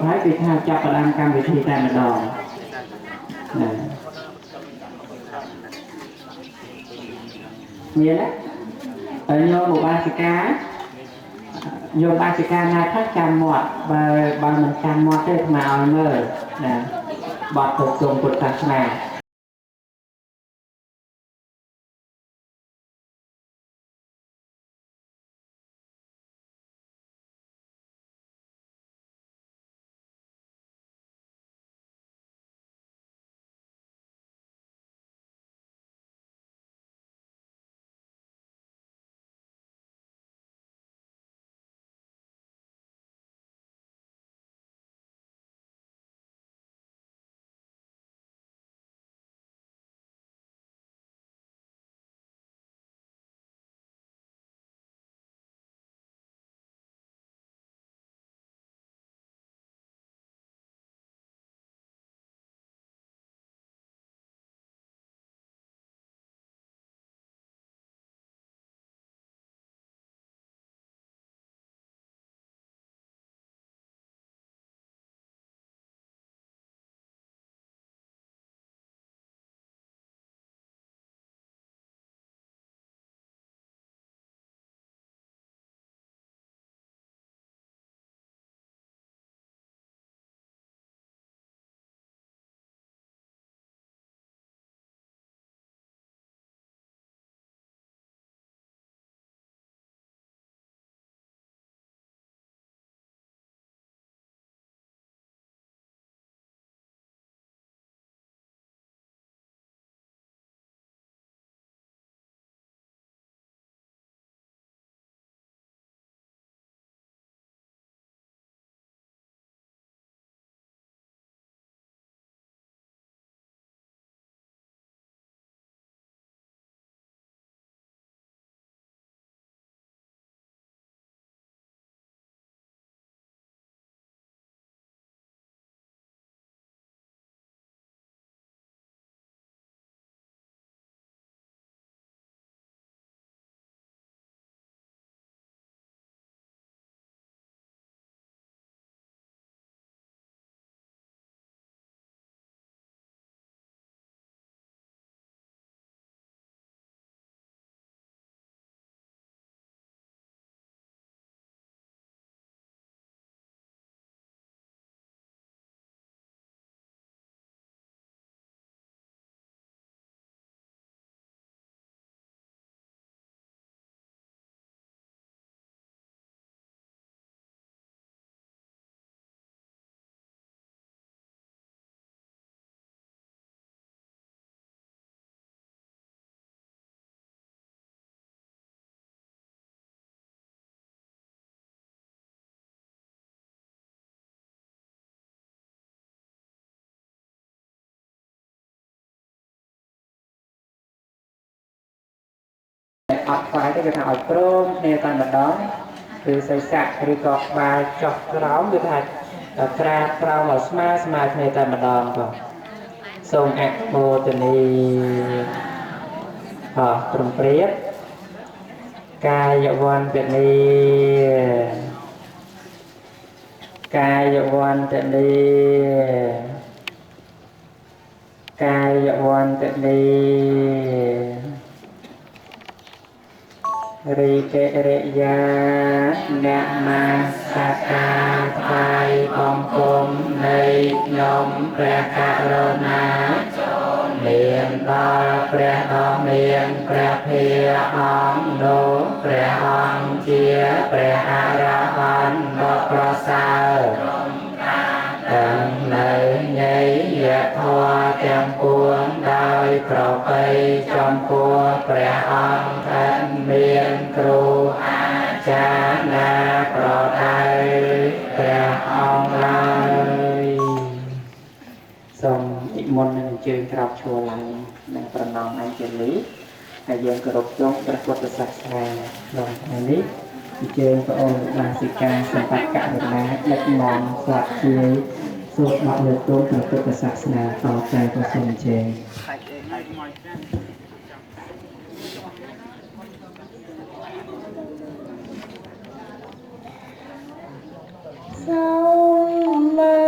ហើយពីថាចាប់ផ្ដើមកម្មវិធីតែម្ដងណាមានណាហើយញោមឧបាសិកាញោមបាសិកាណាខ្លះចាំមាត់បើមិនចាំមាត់ទេស្មើឲ្យមើលណាបទទៅជុំពុទ្ធសាសនាអត់ខ្វាយទេគេថាឲ្យព្រមគ្នាតែម្ដងគឺសិស្សៈឬក៏ក្បាលចុះក្រោមគឺថាក្រាបក្រោមឲ្យស្មើគ្នាតែម្ដងបងសូមអនុមោទនីព្រមព្រៀបកាយវន្តនីកាយវន្តនីកាយវន្តនីរីកេរិយាអ្នកមាសកាថ្វាយបង្គំនៃខ្ញុំព្រះករុណាមានដល់ព្រះដ៏មានព្រះភិអង្គនោះព្រះអង្គជាព្រះអរហន្តដ៏ប្រសើរទាំងនៅញយធម៌ទាំងពួងដោយប្រពៃចំពោះព្រះអង្គท่านមានគ្រូអាចារ្យណាប្រដៅព្រះអង្គឡើយសូមនិមន្តនឹងអញ្ជើញក្រោកឈរឡើងនិងប្រណម្យអញ្ជលីហើយយើងគោរពទង់ព្រះពុទ្ធសាសនាក្នុងថ្ងៃនេះអញ្ជើញព្រះអង្គបាសិកាសម្បត្តិករុណាដឹកនាំស្វាគមន៍សូមបកលើកទង់ព្រះពុទ្ធសាសនាតទៅព្រះសូមអញ្ជើញសូម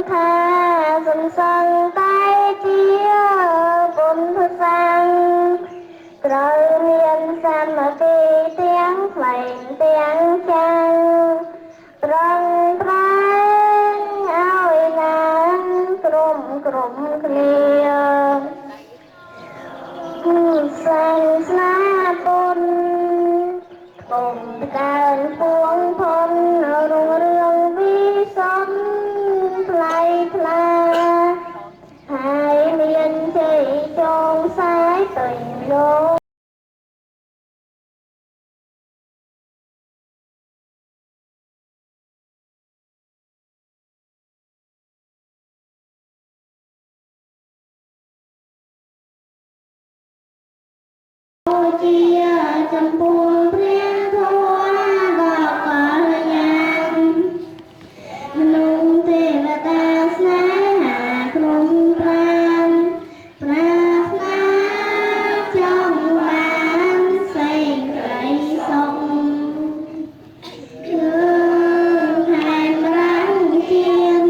ថាសន្សឹងតែជាបុណ្យសាងត្រូវមានសាមគ្គីទាំងផ្លែងទាំងចាំងត្រង់ត្រែងឲ្យណាងក្រុមគ្នាសាសនាពុទ្ធកុំកើនពួងផុនរុងរឿងវិសំថ្លៃថ្លាហើយមានជ័យចងខ្សែពេញលោក ជាចំពោះព្រះធម៌ដ៏កល្យានមនុស្សទេវតាស្នេហាក្រុមប្រាណប្រាថ្នាចង់បានសេចក្តីសុខគឺខែមរាំងជាន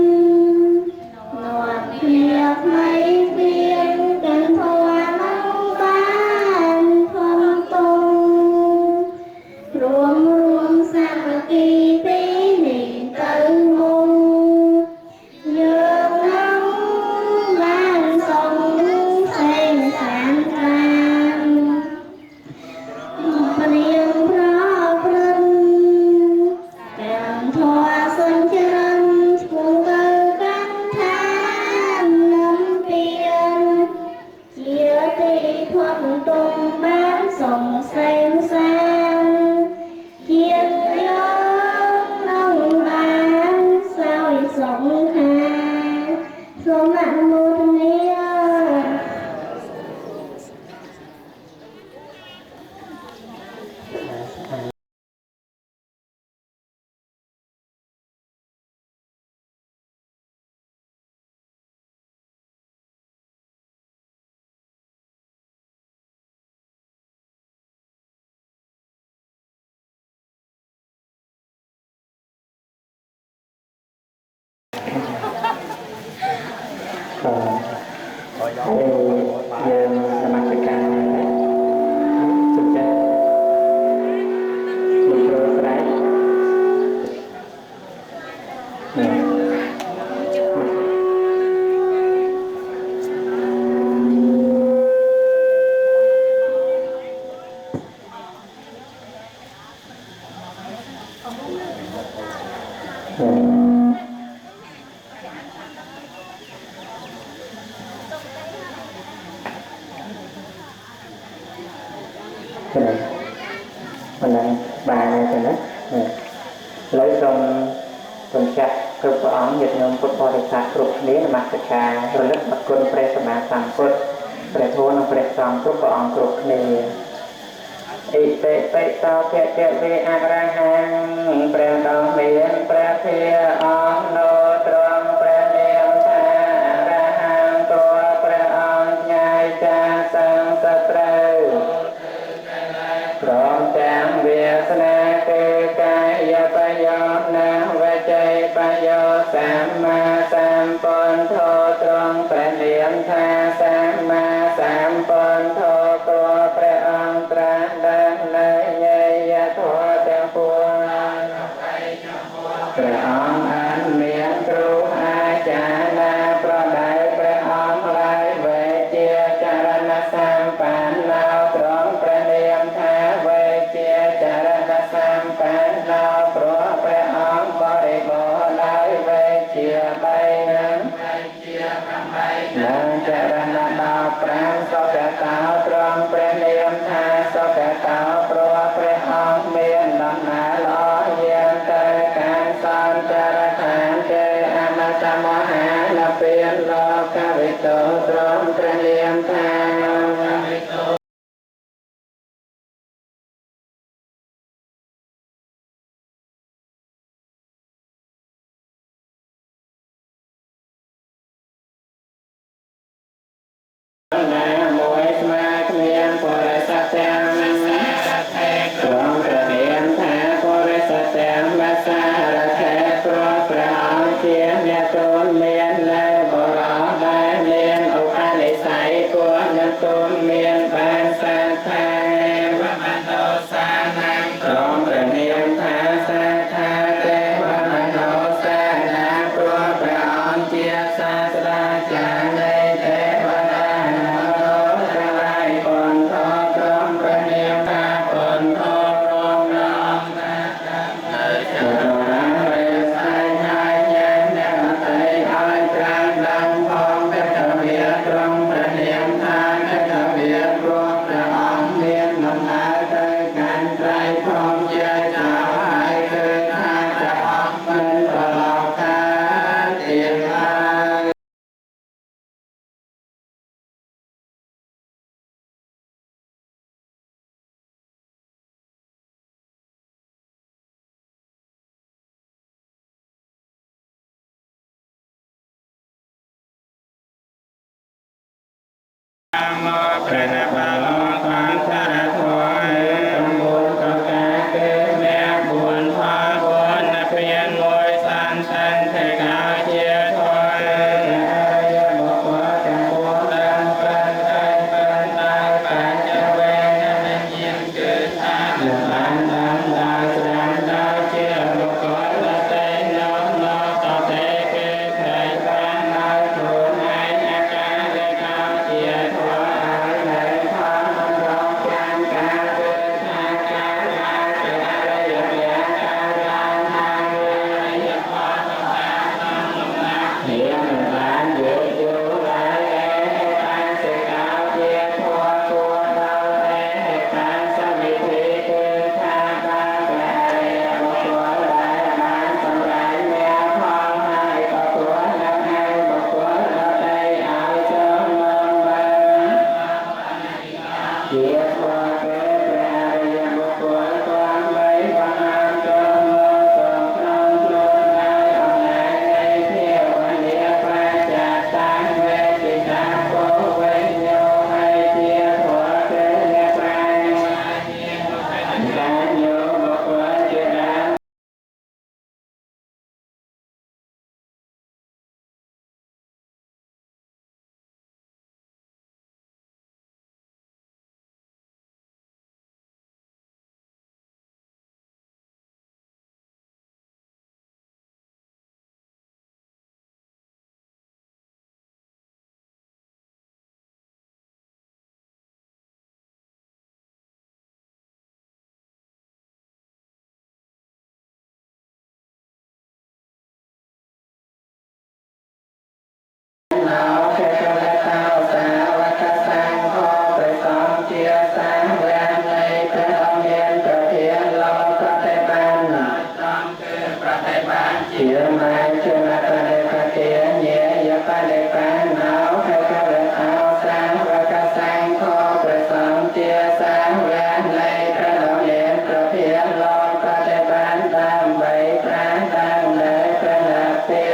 នាំគ្នាថ្មីព្រៀងទាំងធម៌នឹងបានធំទុំរួមសាមគ្គីពីនេះទៅមុខយើងនឹងបានសុខសេងសានខានព្រៀងប្រព្រឹត្តទាំងធម៌សុញច្រិនឈ្មោះទៅកាន់ឋាននឹងពៀនជាទីធំទុំបានសុខសេងសានជាយើងនឹងបានសោយសុខខាសូមអនុមោទនា យើងនមស្ការជម្រាបលោកគ្រូស្រែកហ្នឹងបានហើយទៅណាឥឡូវសូមចាត់គ្រប់ព្រះអង្គញាតិញោមពុទ្ធបរិស័ទគ្រប់គ្នានមស្ការរលឹកដល់គុណព្រះសម្មាសម្ពុទ្ធព្រះធម៌និងព្រះសង្ឃគ្រប់ព្រះអង្គគ្រប់គ្នាអិតិបិតោភៈវេអរហង្គព្រះដ៏មានព្រះភិអង្គនៅត្រង់ព្រះនាមថាអរហង្គតួព្រះអង្គញ៉ាយចាសង្សត្រូវព្រមទាំងវាសនាគឺកាយបញ្ញណាវចីបញ្ញសម្មាសម្ពុទ្ធោត្រង់ព្រះនាមថាសម្មាសម្ពុទ្ធោព្រោះព្រះអង្គត្រាស់ដឹងនៅញយធម៌ទាំងពួងព្រះអង្គអនុ โมព្រះនបលោកបានសារធម៌សម្បូរប្រការគឺមាន4ផល4និព្វាន1សន្តានទេកាជាធម៌អរិយបុគ្គលទាំង4ដែលបានបានដល់បញ្ចវេណវិញ្ញាណគឺថាបានដល់ស្រាំដល់ជាបុគ្គលដតេនោះតទេគឺឃើញបានដល់ខ្លួនឯងអាការដែលកោជាធម៌ហើយនៅផងមិនរងចាំការគឺថាការដែលជាអរិយញ្ញាការឡើងហើយអរិយផលតាមតាមលំដាប់នេះមិនបានយល់យល់ហើយបានសេចក្ដីជាធម៌គួរដល់តែការសវិធីគឺថាបានព្រះអរិយបុគ្គលដែលបានសម្រេចមានផលហើយក៏គួរនឹងឲ្យបុគ្គលដទៃឲ្យចូលមកបានជាធម៌គឺព្រះអរិយបុគ្គលទាំងបីបានឲ្យចូលមកក្នុងខ្លួនហើយអំណាចនៃភាវនាបាចាតាវេទិតាពោវេញោហើយជាធម៌គឺអ្នកប្រាជ្ញការញោបុគ្គលជាដើមណោភេកវតោសាវកសង្ឃោព្រះសង្ឃជាសាវកនៃព្រះអង្គមានប្រធានលោកប្រតិបានសំគឺប្រតិបានជាម៉ែជាបដិបទាញាយបដិបានណោភេកវតោសាវកសង្ឃោព្រះសង្ឃជាសាវកនៃព្រះអង្គមានប្រធានលោកប្រតិបានដើម្បីប្រាំដើម្បីព្រះនិព្វា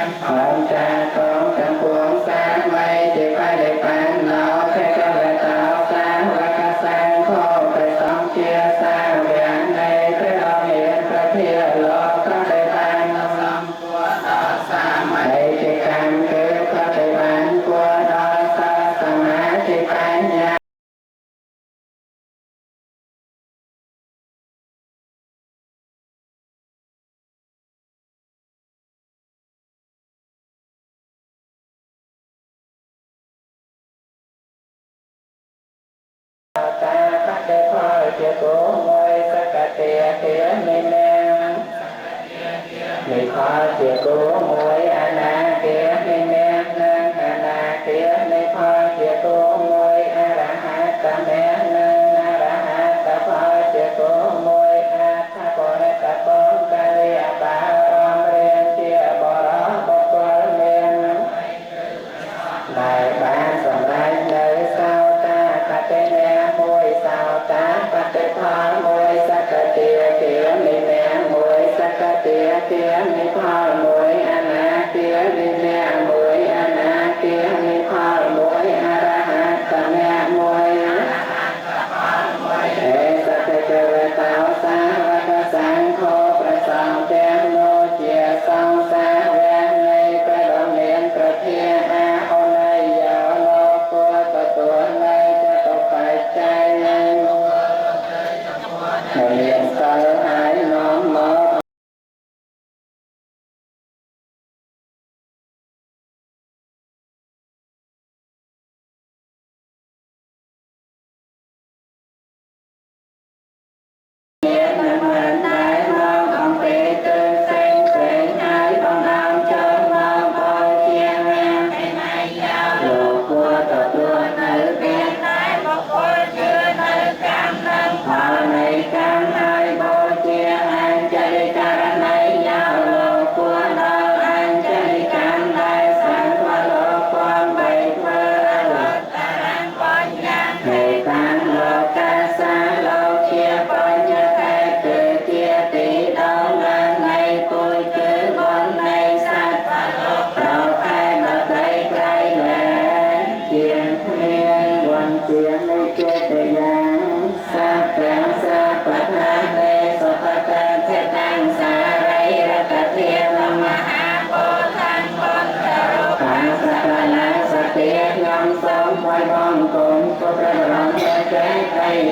នផងចាកងទាំងពួងសាមីជាបដិបានណោភេកវតោសាវកសង្ឃោព្រះសង្ឃជាសាវកនៃព្រះអង្គមានប្រធានលោកប្រតិបានសំគួរដល់សាមីជាកម្មគឺប្រតិបានគួរដល់សាសមាធិបញ្ញាតាបតិផលជាគោមួយសកតិទានិមេនិផលជាគោមួយអនាគានិមេនិងអនាគានិផលជាគោមួយអរហតមេនិងអរហតផលជាគោមួយអដ្ឋបរិតពលកាលិអបារមរៀនជាបរោបុគ្គលមានដែលបានសម្រេចនៅសោតាបតិនេមួយសោតាបតិផលមួយសកតិគានិមេមួយសកតិគានិផលមួយអនាគានិមេមួយអនាគានិផលមួយអរហតមេមួយអេសតិកវតោសាវកសង្ឃោព្រះសង្ឃទាំងនោះជាសង្ឃសាវកនៃព្រះដ៏មានប្រធានអាហុណីយោលោកគួរទទួលនៅចតុបច្ច័យនៃមានសិលហើយនាំមកមានមិនដែលមកអំពីទើផ្សេងផ្សេងហើយបណ្ដាលចូលមកបរិជាមានឯណៃយោលោកគួរទទួលនៅពេលដែលបុគ្គលជឿនៅកម្មនិងផលនៃកម្ម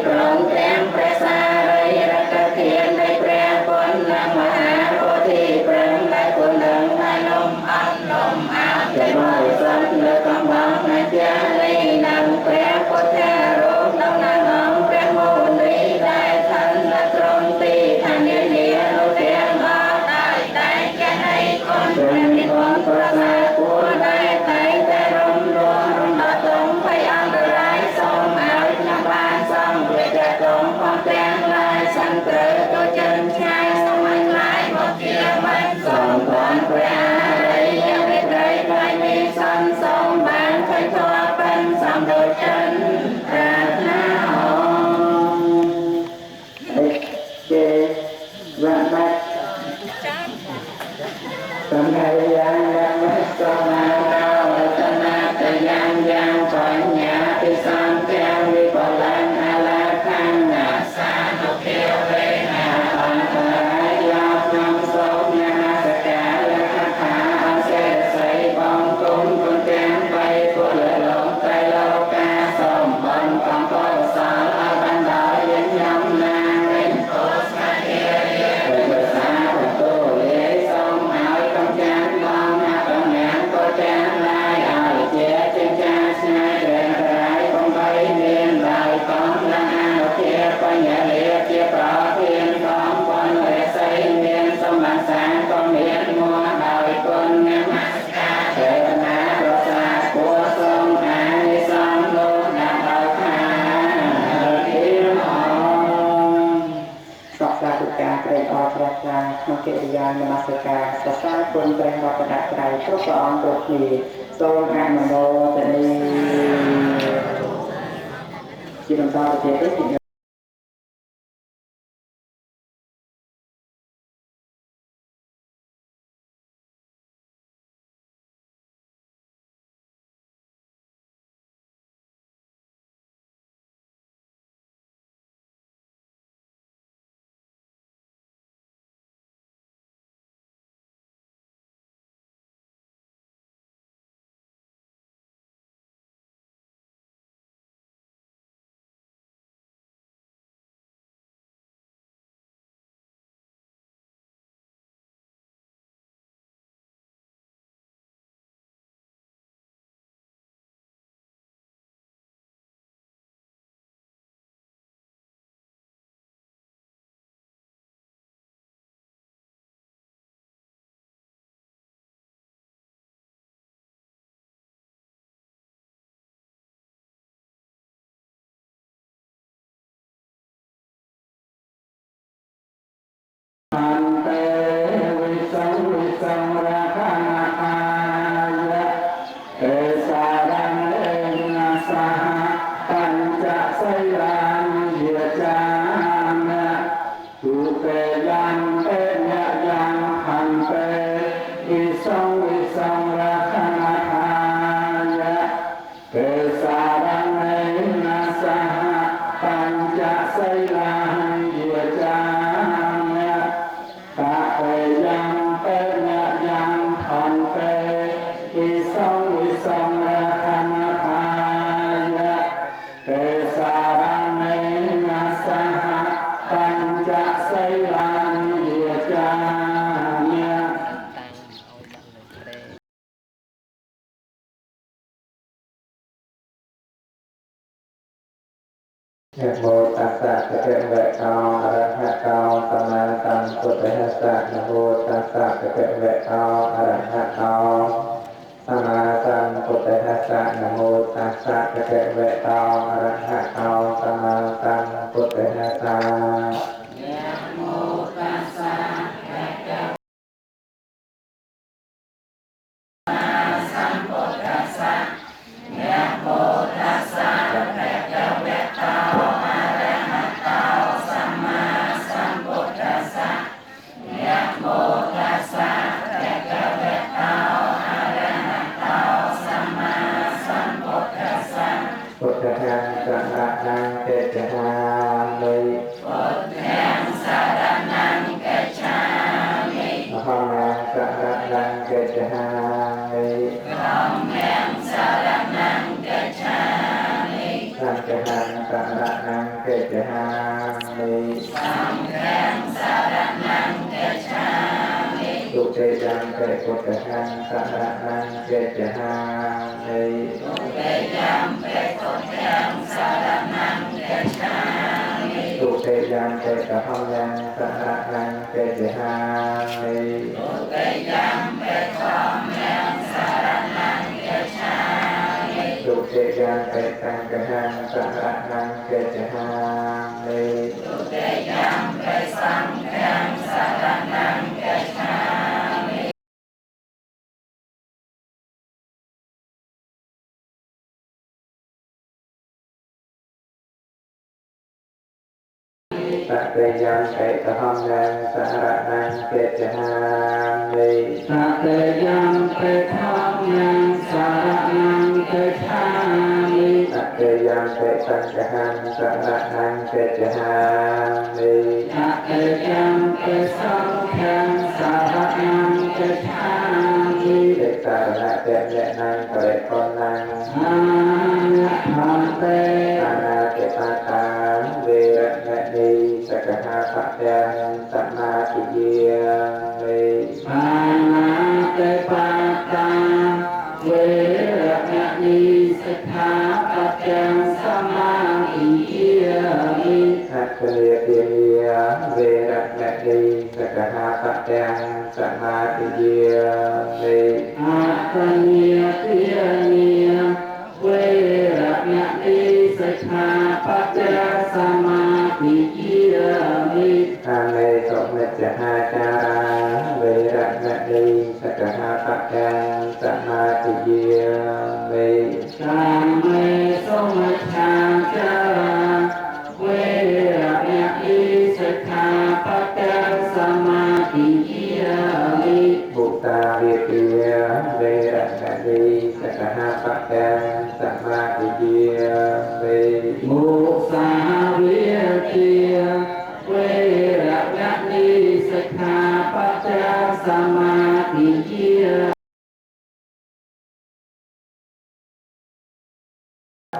ព្រមទាំងព្រះសារីរិកធាននៃព្រះពុទ្ធនិងមហាពោធិព្រឹងដែលគុណនឹងហើយលំអត់លំអោចបរិសុទ្ធលើកំបងណាជានេះនឹងព្រះពុទ្ធរូបដំណើរអង្គព្រះមូលីដែលឋាននៅត្រង់ទីឋាននានានោះទាំងអស់ដោយតែចេះឲ្យគុណព្រះនិមន្តប្រសាគួរដែលតែងតែរំលងរំដោះទងភ័យអន្តរាយសូមឲ្យខ្ញុំបានសង្ឃវិជ្ជាគំផងទាំងឡាយសង្គ្រោះទៅចិនឆាយសូមឲ្យឡាយមកជាមិនសូមផងព្រះអរិយមេត្រីដោយមានសន្សងបានឃើញធម៌ប៉ិនសំដូចចិនប្រាថ្នាអេចេវៈបាត់សំខារយ៉ាងយ៉ាងសមាតោវចនាតយ៉ាងយ៉ាងបញ្ញាពិសន្ទាំងវិបលានអាលាខាងណាសានុភាវេណាអន្តរាយយកខ្ញុំសូមញ៉ាសកាលកថាអសេរស័យបងគុណគុណទាំងបីពលលោកត្រៃលោកាសូមបងកំពរសលអបានដល់យើងខ្ញុំណារិញកុសលធារាព្រះសាធុលេសូមឲ្យកំចាត់បងណាបងណាក៏ចាត់ឡាយឲ្យជាចិញ្ចាស្នាយរែងរាយបំបីមានដោយកំឡាំអនុភាបញ្ញលាជាប្រធានកំពន់រិស័យមានសម្បត្តិសាក៏មានមួដោយគុណនមស្ការទេវតាប្រសាគួរសូមអានិសង្ឃលោកដាក់ដល់ខាធានអង្គសកសាធិការត្រេកអរព្រះខ្លាំងក្នុងកិរិយានមស្ការសរសើរគុណព្រះរតនត្រ័យគ្រប់ព្រះអង្គគ្រប់គ្នាសូមអនុមោទនាជាបន្តទៅទៀតអន្តេវិសង្ឃវិសង្ឃរាខណាអាយៈเอสารังเอนะสหปัญจไสลังเยจามะทุเปยังเปญะยังพันเตวิสังวิสังราคณาทายะเอสารังเอนะสหปัญจไสลังเยจามะตะเปยังเปญะยังพันเตวิสังวิสังราคณาทายะเอสารังเอนะสหปัญจไสลังเยจามะ นะโมตัสสะภะคะวะโตอะระหะโตสัมมาสัมพุทธัสสะนะโมตัสสะภะคะวะโตอะระหะโตสัมมาสัมพุทธัสสะนะโมตัสสะภะคะวะโตอะระหะโตสัมมาสัมพุทธัสสะนะโมตัสสะภะคะวะสัมพุทธัสสะนะโมตัสสะภะคะวะโตอะระหะโตสัมมาสัมพุทธัสสะนะโมตัสสะภะคะวะโตอะระหะโตสัมมาสัมพุทธัสสะพุทธังสรณังกัจฉามิพุทธังสรณังกัจฉามิธัมมังสรณังกัจฉามิธัมมังสรณังกัจฉามิสังฆังสรณังกัจ จหามิตุเตยังเตปุตตังสารนังเกจหามิตุเตยังเตกะหังยังสารนังเกจหามิตุเตยังเตตังกะหังสารนังเกจหามิตะเตยังเตกะหังยังสารนังเกจหามิตะเตยังเตกะหังยังสารนังเกจหามิตะเตยังเตตังกะหังสารนังเกจหามิตะเตยังเตสังฆังสารนังเกจหามิเตสารณะเตเนนังเตปนังอาหันเตอานาเกตตาเวระมณีสกหาปัจจังสัมมาทิเยมิอานาเตปาตาเวระมณีสกหาปัจจังสัมมาทิเยมิอัตเตเยเวระมณีสกหาปัจจังสัมมาทิเยมิอัตตเนียเทียเนียเวระมณีสกหาปัจจังสัมมาทิเยมิทางในสมจหาจาราเวระมณีสกหาปัจจังสัมมาทิเยมิทางในสมจหาจาราเวระมณีสกหาปัจจังสัมมาทิเยมิบุตตาเรียเตียเวระมณีสกหาปัจจังสัมมาทิเยมิมุสาเวียเตียเวระมณีสกหาปัจจังสัมมาทิเย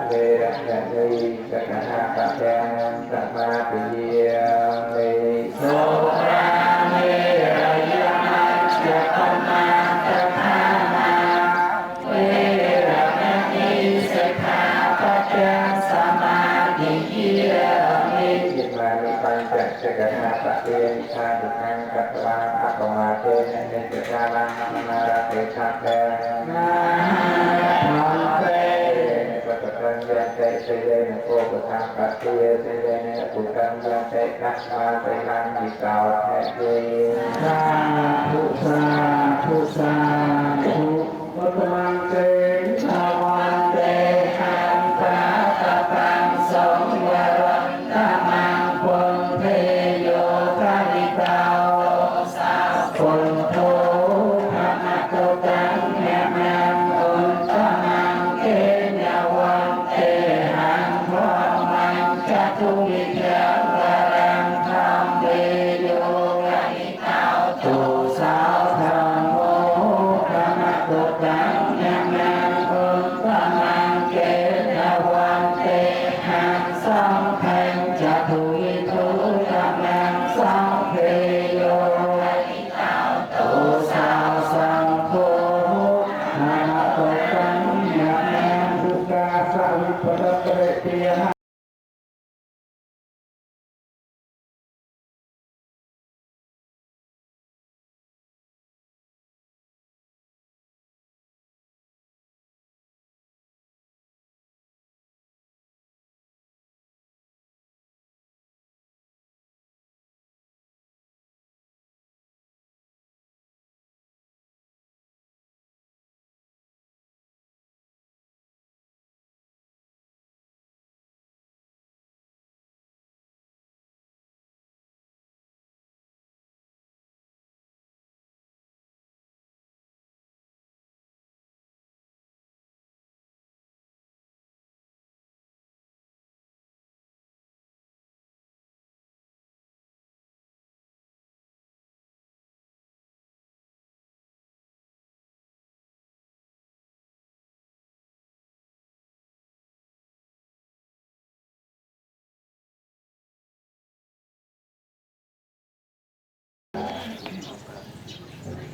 เวระมณีสกหาปัจจังสัมมาทิเยมิโสราเมรยะมัจจปมาตถานาเวระมณีสกหาปัจจังสัมมาทิเยมิจิตมานุปัญจสกหาปัจเจนิชาดุขังกัตตวาอัปปมาเตนะเนติกาลังมนาราเตชัพเตนะทันเตปัตตังยันเตเสเยนะโอปทังปัตเตเสเยนะปุตังยันเตกัสมาเตนังวิกาวะเทสาธุสาธุสาธุปัตตังเตชาวันเตหันตาตะตังสมวรันตะมังปุญเทโยคาริตาสาปุญโทธรรมะโตตังแหมังอุนตะมังเกญาวันเตหังพรมังจัตุวิจารวรังธรรมเตโยคาริตาตุสาวธรรมโมธรรมะโตตังแหมังอุนตะมังเกญาวันเตหังสัมพันธ์จัตุวิทุธรรมังสัมเพโยตุสาวสังโฆนามาโตตังยะแมงทุกาสาวิปตะเตเตีย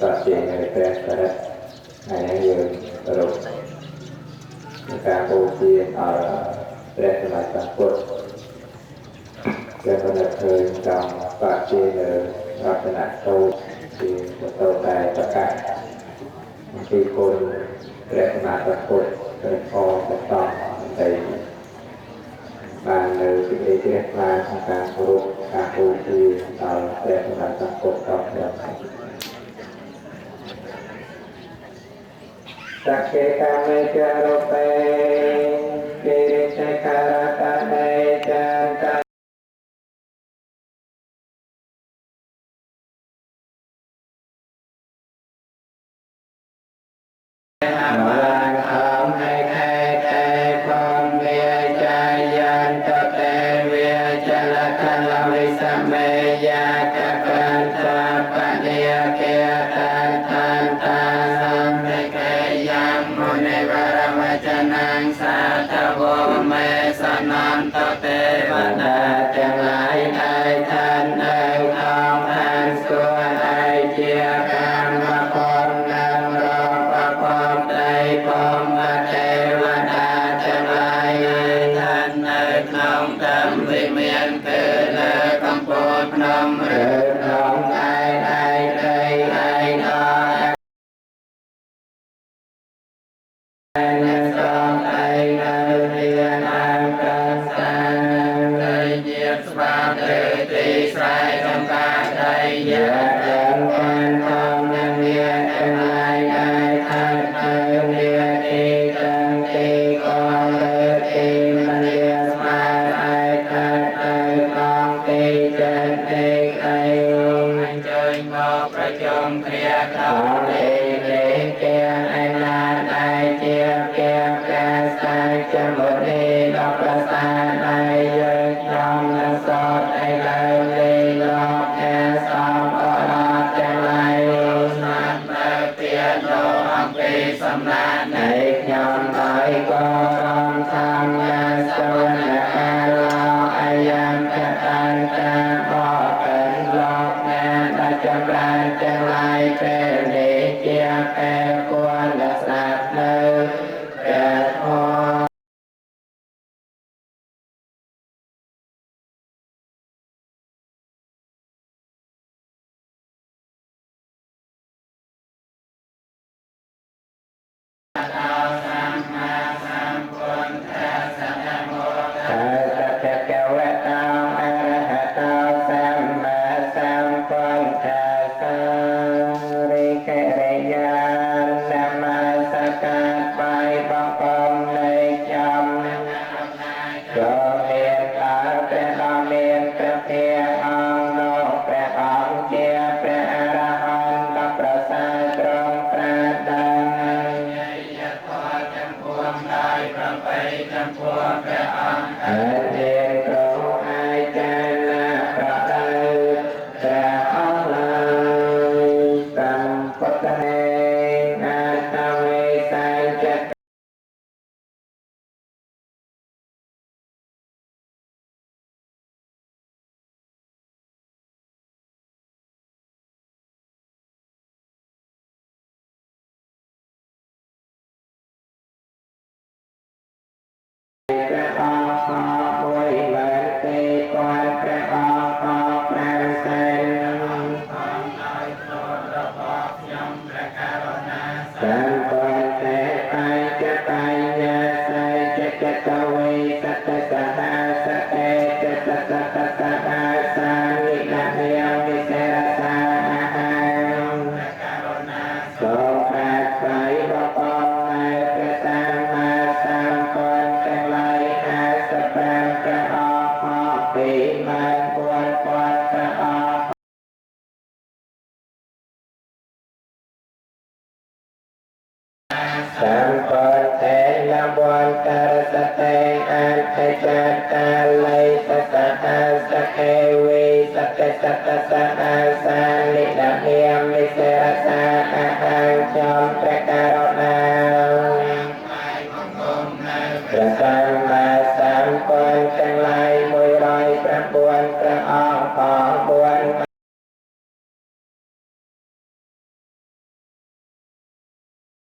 តជានៅព្រះបរិត្តហើយនេះយើងរកការបូជាដល់ព្រះសម្មាសម្ពុទ្ធដែលបានឃើញtrongតជានៅរតនសូត្រជាទៅតែប្រកាសអំពីគុណព្រះសម្មាសម្ពុទ្ធព្រះអង្គបន្តទៅបាននៅសេចក្តីជ្រះថ្លាក្នុងការគោរពការបូជាដល់ព្រះសម្មាសម្ពុទ្ធតទៅសក្ខេកាមេចរោពេកិរិតេការតតេចន្ត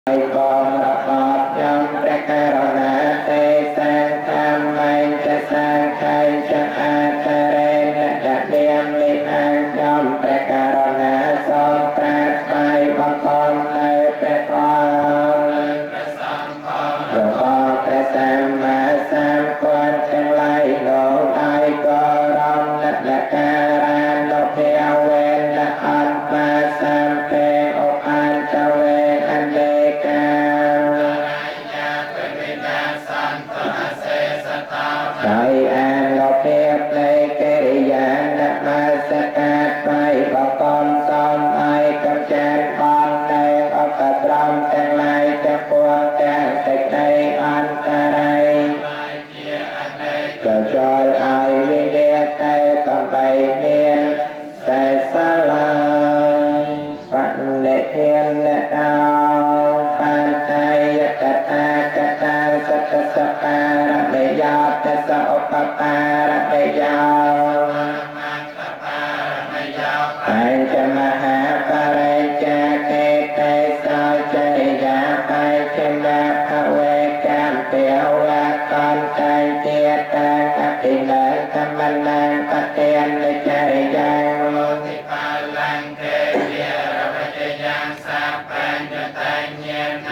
บอมระบอบยำประกาศนาเตสังธรรมไม่จะสังใครจะอาตเรนจะเดียมลิอังยำประกาศนาสองปราศไปบังคมในประกอบระบอบประสัมมาสัมพุทธทั้งหลายโลกไอ้ก็รำและการานโลกเพียวเวนและอันมาสัมเพออันเจเวอันเดกาใจอันโลกเพียบในกิริยาและมาสกัดไปประกอบตอนไอ้กำจัดบอนในอัปตรมแต่งหลายจะปวดแต่ติดในอันตรายก็จอยไอวิเดียแต่ต้องไปเมียนแต่สลายปันเดเทียนและดาวปันไตยกตากตาสัตสการะเมยาตสะอุปปาระเมยาปัญจมหาปริจจเกเตสาจริยาปัญจนาภเวกัมเปียววะตันใจเจตังอภินันธรรมนังปเตียนจริยัง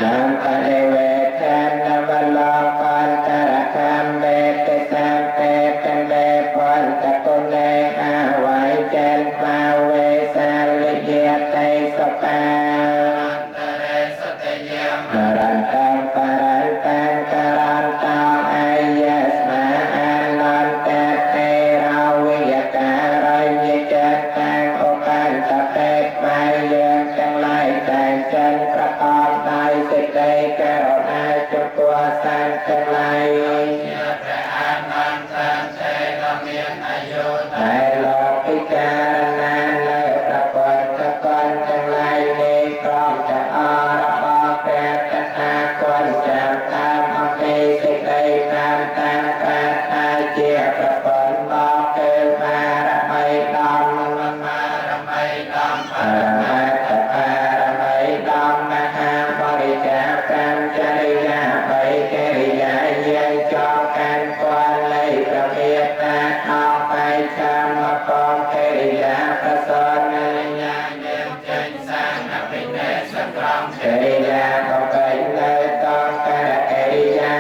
นัมปะเดเวทานนวโลปันตระคัมเบติสัมเปตังเบปันตะกุเนอาไว้เจนปาเวสาลิเยไตสปานารันตังปารันตังการันตังอายะสมาอานันเตเทราวิยการัยเจตังโอปันตะเปกไมเยือนจังไลแต่งจันประกอบในสิทธิกรุณาจุตัวสังจังไลในโลกพิจารณาในประกอบตะกอนจังไลนี้พร้อมจะอรบแปรตถาคนจะตามอภิสิทธิตามตังปาทาเจียประกอบบอกคือมาระไมดำปรมาตปารมัยดำมหาบริจากันจริยาไปกิริยาเยี่ยงจองกันกวนเลยประเมียตาเอาไปชามกองกิริยาประสอนกิริยาก็เป็นเลยต้องการกิริยา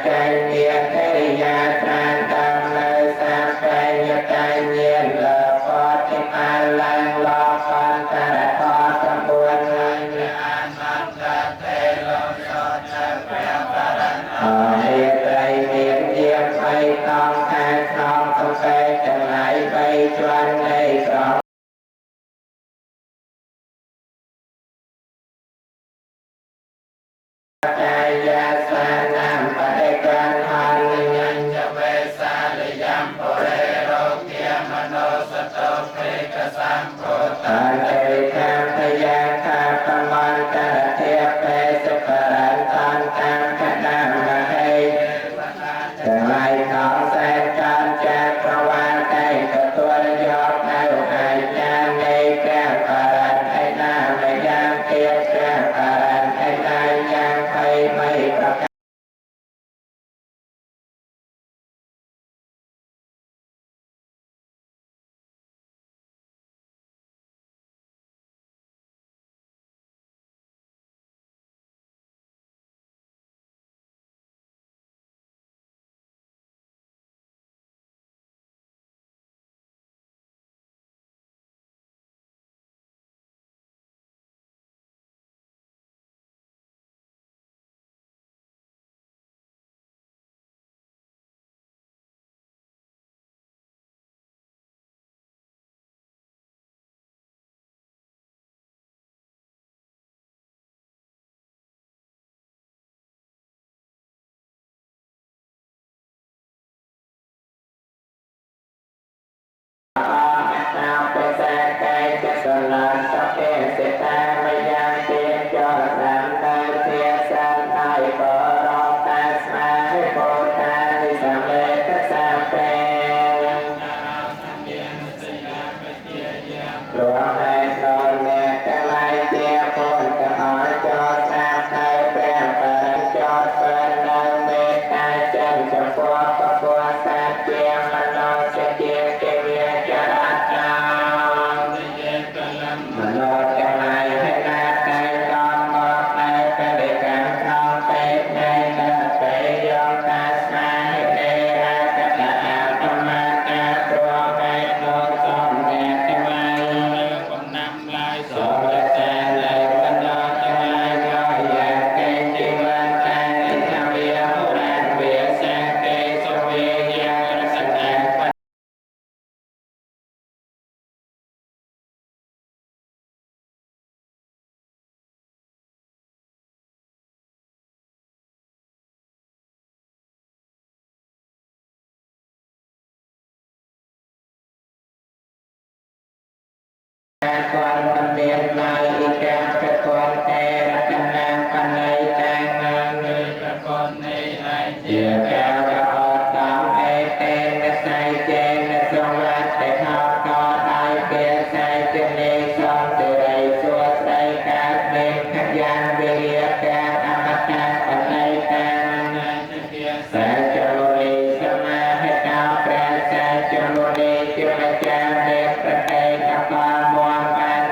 ใจเงียกิริยาตรานตามเลยสามเป็นยกันเงียนเลอพอที่อาลังรอฟันตระทอสมบูรณ์เหตุไรเมียนเยี่ยมไปต้องแทนน้องต้องไปจังไหนไปชวนในกรอบใจยาสานัมปฏิกันหันยังจะเวสาลยัมปุเรโรเกียมโนสโตเปกสัมโพตันเอกัมพยาคาปมันตะเทียเปสุปรันตันตังคณามะเฮจะไล่ของแสนการจักรวาลได้กับตัวยกเอาหายจานในแก้วปรันให้หน้าไม่ยามเกียรแก้วปรันให้นายยังไม่ประกาศ quan tâm niệm lai y ca các con tê ra căn năng căn này tang năng người các con này ai chia ca các con tám ê tê na sai chê na song vát tê học to ai kia sai chân nê song từ đây xua say ca bên khắc gian về địa ca amata căn này tang sa cho lô ni sama hết cao pra sa cho lô ni chưa cha đẹp pra tê các con muôn ban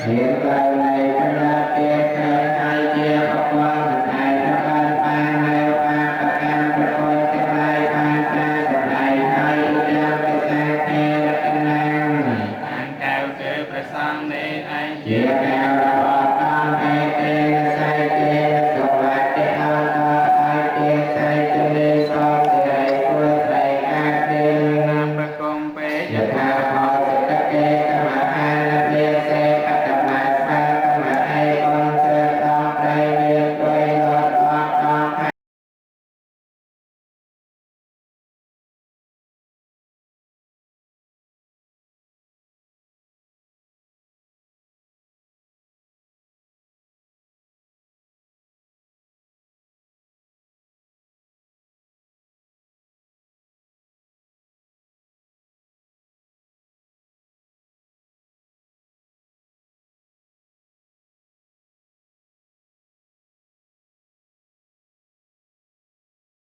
hiện tại này chúng ta tiên khai hai chia có quan hai các ban ban hai ba các em các con các lai ba cha các đại hai cha các cha khe các năng an cao kê các sang nê anh chia cao là họ tam hai kê sai kê thuộc lại kê ao ta hai kê sai kê nê so kê cuối thầy các kê năng bạc công bế giờ thao họ sẽ các kê các mà hai là bê xe các tập mà ba các mà hai con sơ to đây bê quay lọt to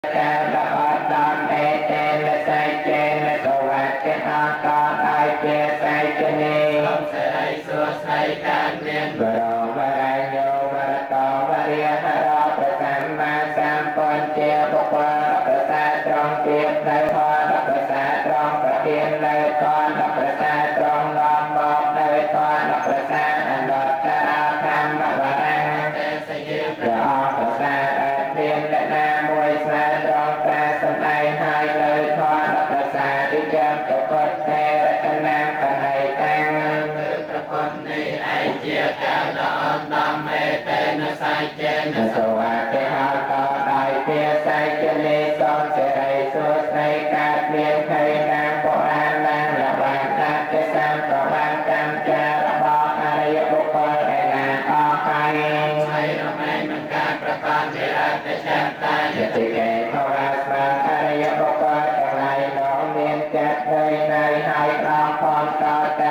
ta đã bắt đón tê tê là sai chê là tổ hoạt cái ho to ai chê sai chê nê không sẽ đây xua sai can miên và đồ và ai nhô và to và ria hà đo và sam ma sam con chê bốc qua và sa trong tiết đây hoa và sa trong và tiên đây con và sa trong non bọc đây con và sa anh đọt ta tham và ăn rõ và sa tiên đại nam môi sa trong ta sân ai hai lời con và sa đi chăm tổ con xe đại nam và này tăng con đi ai chia cao đó đam mê tên nó sai trên nó sầu cái họ to đại kia sai trên đi son sẽ đầy suốt đây cát miên thay nam bộ an lan là bàn ta cái sam tổ ban cam cha là bo ai bốc con đây là o khai hay nó mấy mình caประกันที่รักแต่ฉันตายจะติเกตเขาอาสาอะไรบกก็แต่ไรน้องเรียนจัดเลยในให้รองพร้อมต่อใจ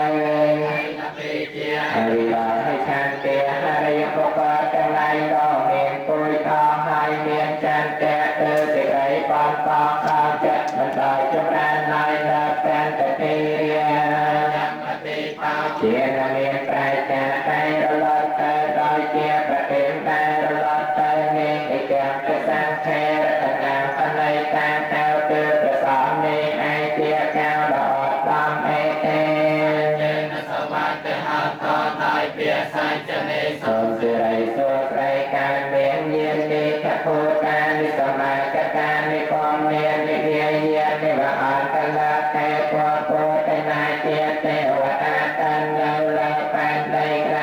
ให้รอให้ฉันเตียอะไรบกก็แต่ไรน้องเรียนปุยทองให้เรียนฉันแต่เธอสิไรปอนปองข้าวเจ็ดมันลอยจุดอันลอยเลิกแฟนแต่ทีเรียเชียร์เรียนไปจะไปเราลอยไปลอยเชียร์ประเด็นไปเราลอยไปนี่ไอ้แก้มจะสร้างแค่ระดับอะไรตาแถวเตือประสอนนี่ไอ้เชียร์แก้วดอกดำไอ้เต้เจนสวัสดิ์หาตอนได้เปียสายจะในสมสิไรสุดไรการเมียนเยียนดีขัดพูดการนิสมัยการนิคมเมียนนิเดียเยียนนิว่าอ่อนกันละแต่ปวดปวดแต่นาเจียเตวตาตันเราเราแฟนได้ไกล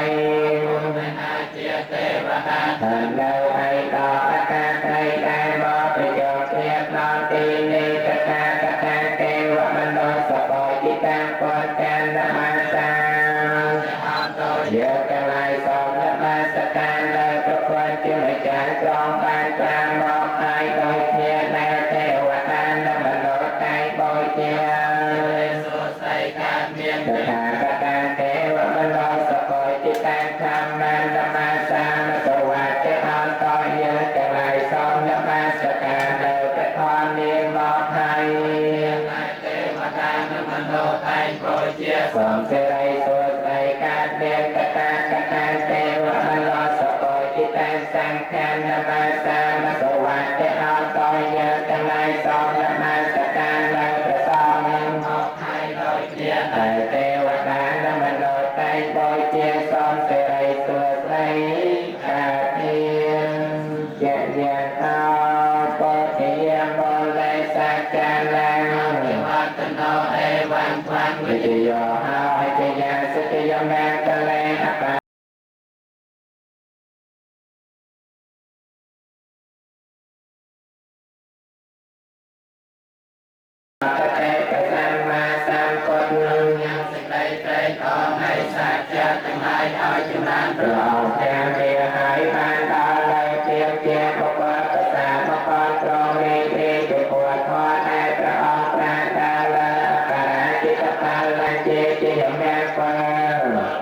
นาเจียเตวตาตันเราไอ้ต่ออาการไกลได้บอกไปโยกเทียบนอนตีนี้กระตากระตาเกวมันโดนสปอยที่ตั้งปนกันละมาสามเยอะกันลายสองละมาสการเลยทุกคนจึงไม่จ่ายกรองบานกลางบอกไอ้โดยเทียแล้วเทวตาละมันโดนไอ้บอยเจียกระทากระตาเทวมันรอสปอยที่ตั้งทำมันละมาสามสวัสดิ์ที่ทอนต่อเยอะกันลายสองละมาสการเลยกระทอนเรียนบอกให้เทวตาละมันโดนไอ้บอยเจียสองเสไรสุดไรการเรียนกระตเทวมันรอสปอยที่ตั้งสังขารละมาสามสวัสดิ์ที่ทอนต่อเยอะกันลายสองละมาสการเลยกระทอนเรียนบอกให้โดยเทียนเทวดาละมันโดนไอ้บอยเจียสองเสไรสุดไรขาดเทียนเจียเยียนเอาปอเทียมบอลเลยสักการแล้ววัดตันโตเอวันควันวิจโยหาวิจยาสติยมแม่กะเลอปะกะเตกะสัมมาสัมพุทธังยังสิได้ใจต่อให้สัจจะทั้งหลายเอาจุนันเราแทนเดียหายผ่านตาเลยเทียมเทียมปกปักษาปกปักตรงนี้ที่จะปวดคอในพระองค์พระตาละกะระจิตตาละเจจิยมแม่เปิล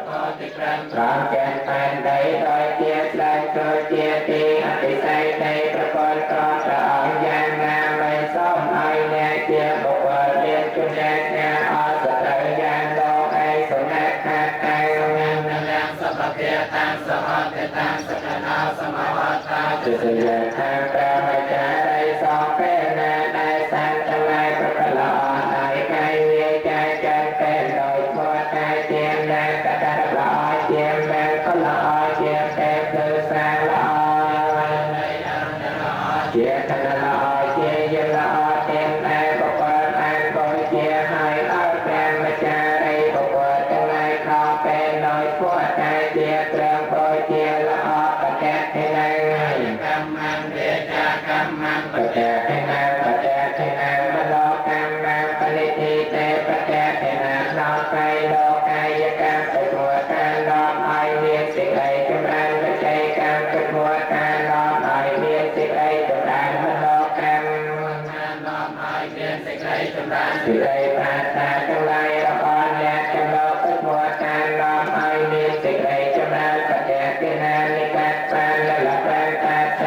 พร้อมแก่นแฟนใดโดยเจียสายโดยเจียตีอธิสัยในประกอบต่อพระองค์ยังงามไม่ส้มอ้อยแน่เจียบกว่าเรียนจุนแดงแง่อสตรยานโลกไอสุนัขขาดไก่งามนางส เพียตังสวัสดิตังสกนาสมาวัตตาจุสยะทางพระมจาริสองเป็นได้สันตลายประหลาดในใจเวียใจใจเป็นโดยทั่วใจเจียมแดงกระดาษละอเจียมแดงก็ละอเจียมเป็นคือแสงละอเจียกันละอเจียยละอเจียมแดงปกติแดงปกติให้เอาแดงมาจาริปกติอะไรเขาเป็นโดยทั่วใจเจียเตรียมปกติละอประแจให้ไงกรรมังเดชากรรมังประแจให้ไงประแจให้ไงมโลกรรมังปริทิเตประแจให้ไงนอกไปโลกายกรรมไปหัวการล้อมไอเวียนสิ่งใดจำรันปัจจัยกรรมไปหัวการล้อมไอเวียนสิ่งใดจำรันมโลกรรมล้อมไอเวียนสิ่งใดจำรันสิ่งใดปาตาจังไรละครและจำโลกไปหัวการล้อมไอเวียนสิ่งใดจำรันปัจจัยที่นานิกัดปันและละแปลงตาเต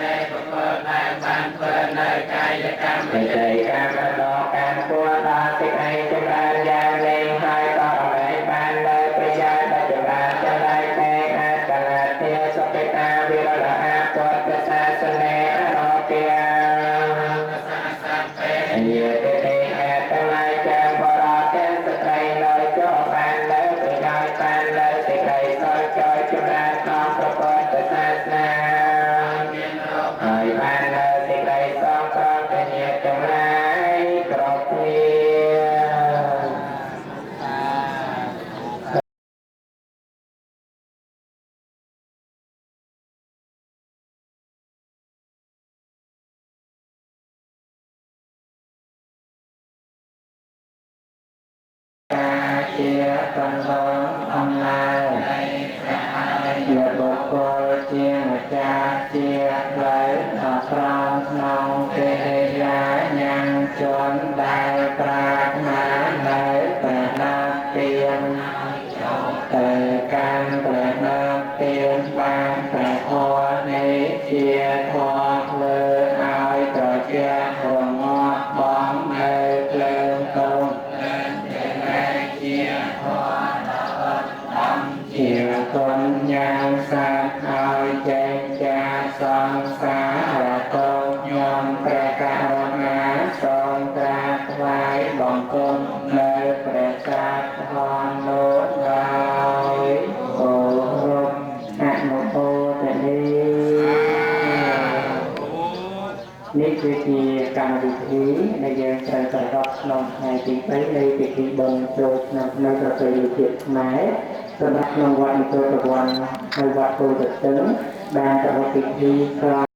ในบุคคลในบ้านเพื่อนในกายกรรมปัจจัยกรรมโลกันปัวตาสิ่งใดจำรันยาเล่งให้ต่อไปบ้านเลยประหยัดปัจจุบันจะได้แต่อาจารย์เทียสปิตาวิรละอาปวดประสาสเนอโรเปียเยติเตแอตไลจังบรอเทสไตเลยโจบันเลยประหยัดปันเลยสิใครสอยจอยจุฬาทองประกอบประสาสนาหอยปันเลยสิใครสองกองเป็นเยติไรกรอบเพียเชียกันลงออนไลน์เหยียบบุคคลเชียงจากเชียไหลออกรองนองเตยายังจนได้ปราบมาได้แต่นาเตียนแต่การแต่นาเตียนบางแต่พอในเชียพอเลยเอาต่อเชียหัวงอบองในเพลิงตรงเชียคนยังสัตว์เอาใจจะสองสาระกงยมประกาศงานทรงตรัสไว้บังคมเลยประกาศทอนโลดลอยโอรุปอนุโภตนีนี่คือที่การวิธีในการใช้ประกอบนองในปีไปในปีที่บนโจทย์ในประเพณีเกี่ยวกับไม้สำหรับนวัตตัวตะวันในวัดโพธิ์ตึงแบรนด์ตะวันติดดีกลาง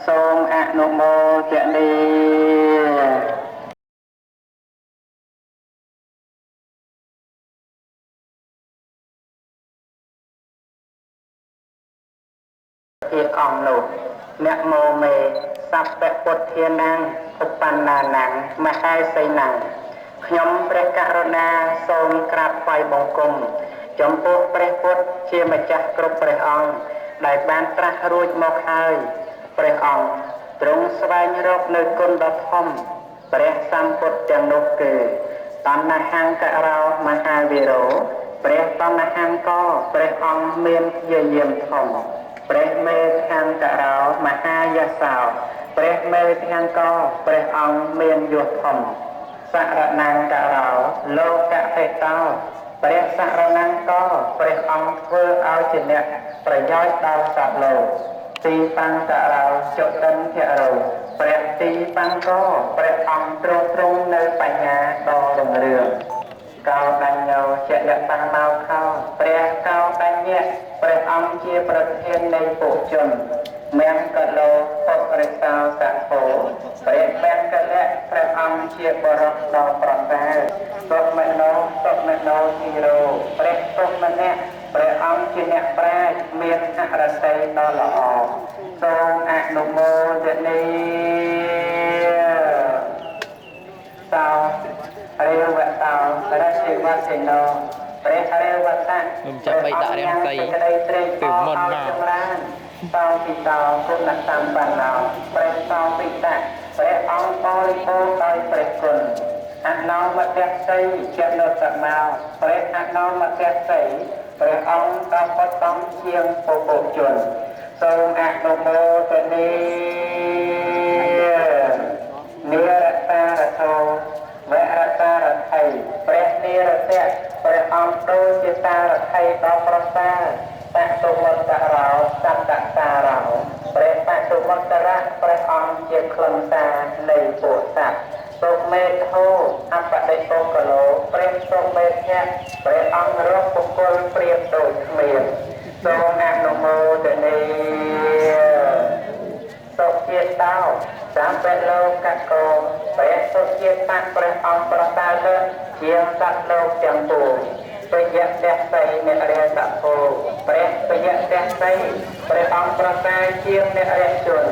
សូមអនុមោទនាជាអង្គនោះអ្នកមោមេសัพពពុទ្ធានាងឧបណ្ណានាងមហេសីនាងខ្ញុំព្រះករុណាសូមក្រាបថ្វាយបង្គំចំពោះព្រះពុទ្ធជាម្ចាស់គ្រប់ព្រះអង្គដែលបានត្រាស់រួចមកហើយព្រះអង្គទ្រង់ស្វែងរកនៅគុណដ៏ធំព្រះសម្ពុទ្ធទាំងនោះគឺតណ្ហង្ករោមហាវីរោព្រះតណ្ហង្ករព្រះអង្គមានព្យាយាមធំព្រះមេធង្គរោមហាយសោព្រះមេធង្គរព្រះអង្គមានយសធំសរណង្ករោលោកហេតោព្រះសរណង្ករព្រះអង្គធ្វើឲ្យជាអ្នកប្រយោជន៍ដល់សត្វលោកទីបង្ករោចតិនធរោព្រះទីបង្កព្រះអង្គទ្រង់នៅបញ្ញាដ៏រុងរឿងកោដញ្ញោជាលតាមោខោព្រះកោដញ្ញៈព្រះអង្គជាប្រធាននៃពួកជនមង្គឡោពុរិសោសៈពោព្រះមង្គលៈព្រះអង្គជាបរិសុទ្ធដ៏ប្រសើរសុខមនោធីរោព្រះសុខមណៈព្រះអង្គជាអ្នកប្រាជ្ញមានអរតីដ៏ល្អសូមអនុមោទនាសោរាវតោរសិវសិណោព្រះរាវតៈខ្ញុំចាំបីដាក់រាំងសីគឺមុនមកសោពីតោគុណសម្បណ្ណោព្រះសោពីតៈព្រះអង្គបរិបូរណ៍ដោយព្រះគុណអនុមតសីជានុតមោព្រះអនុមតសីព្រះអង្គដ៏បតំជាងពពុជនសូមអនុមោទនានិរតារថោវរតារថៃព្រះនិរតៈព្រះអង្គដូចជាតារថៃដ៏ប្រសើរបតុមន្តរោសន្តសារោព្រះបតុមន្តរៈព្រះអង្គជាខ្លឹមសារនៃពួកសត្វសុមេធោអបដិបុគ្គលោព្រះសុមេធៈព្រះអង្គរកបុគ្គលព្រៀបដូចគ្មានសូមអនុមោទនាសុជាតោសម្បលោកកោព្រះសុជាតព្រះអង្គប្រសើរលើសជាងសត្វលោកទាំងពួងពយៈទេសីអ្នករាសភោព្រះពយៈទេសីព្រះអង្គប្រសើរជាងអ្នករាជន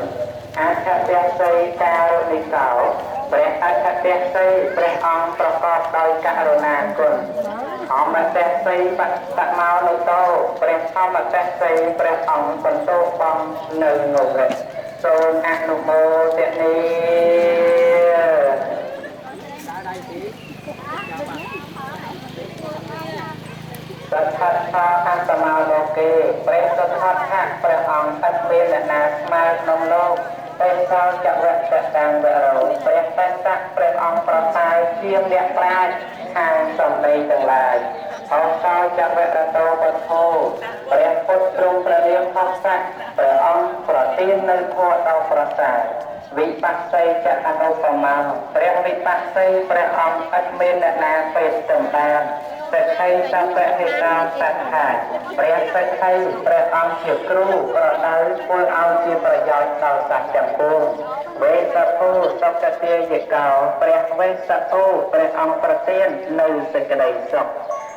អខទេសីការុណិកោព្រះអខទេសីព្រះអង្គប្រកបដោយករុណាគុណអមទេសីបតមោនុតោព្រះធម្មទេសីព្រះអង្គបន្ទោបំនៅងរៈសូមអនុមោទនាសទ្ធត្ថអន្តមោលោកេព្រះសទ្ធត្ថព្រះអង្គឥតមានអ្នកណាស្មើក្នុងលោកទេសោចវៈតតាំងវរោព្រះបេសៈព្រះអង្គប្រសើរជាងអ្នកប្រាជ្ញខាងសំដីទាំងឡាយអសោចវៈរតោបធោព្រះពុទ្ធទ្រង់ព្រះនាមផុសៈព្រះអង្គប្រទាននៅធម៌ដ៏ប្រសើរវិបស្សីចអនុបមាព្រះវិបស្សីព្រះអង្គឥតមានអ្នកណាពេតទំបានសិក្ខីសព្វហេតាសត្ថាព្រះសិក្ខីព្រះអង្គជាគ្រូប្រដៅធ្វើឲ្យជាប្រយោជន៍ដល់សត្វទាំងពួងវេសភោសុគតិយកោព្រះវេសភោព្រះអង្គប្រទាននៅសេចក្តីសុខ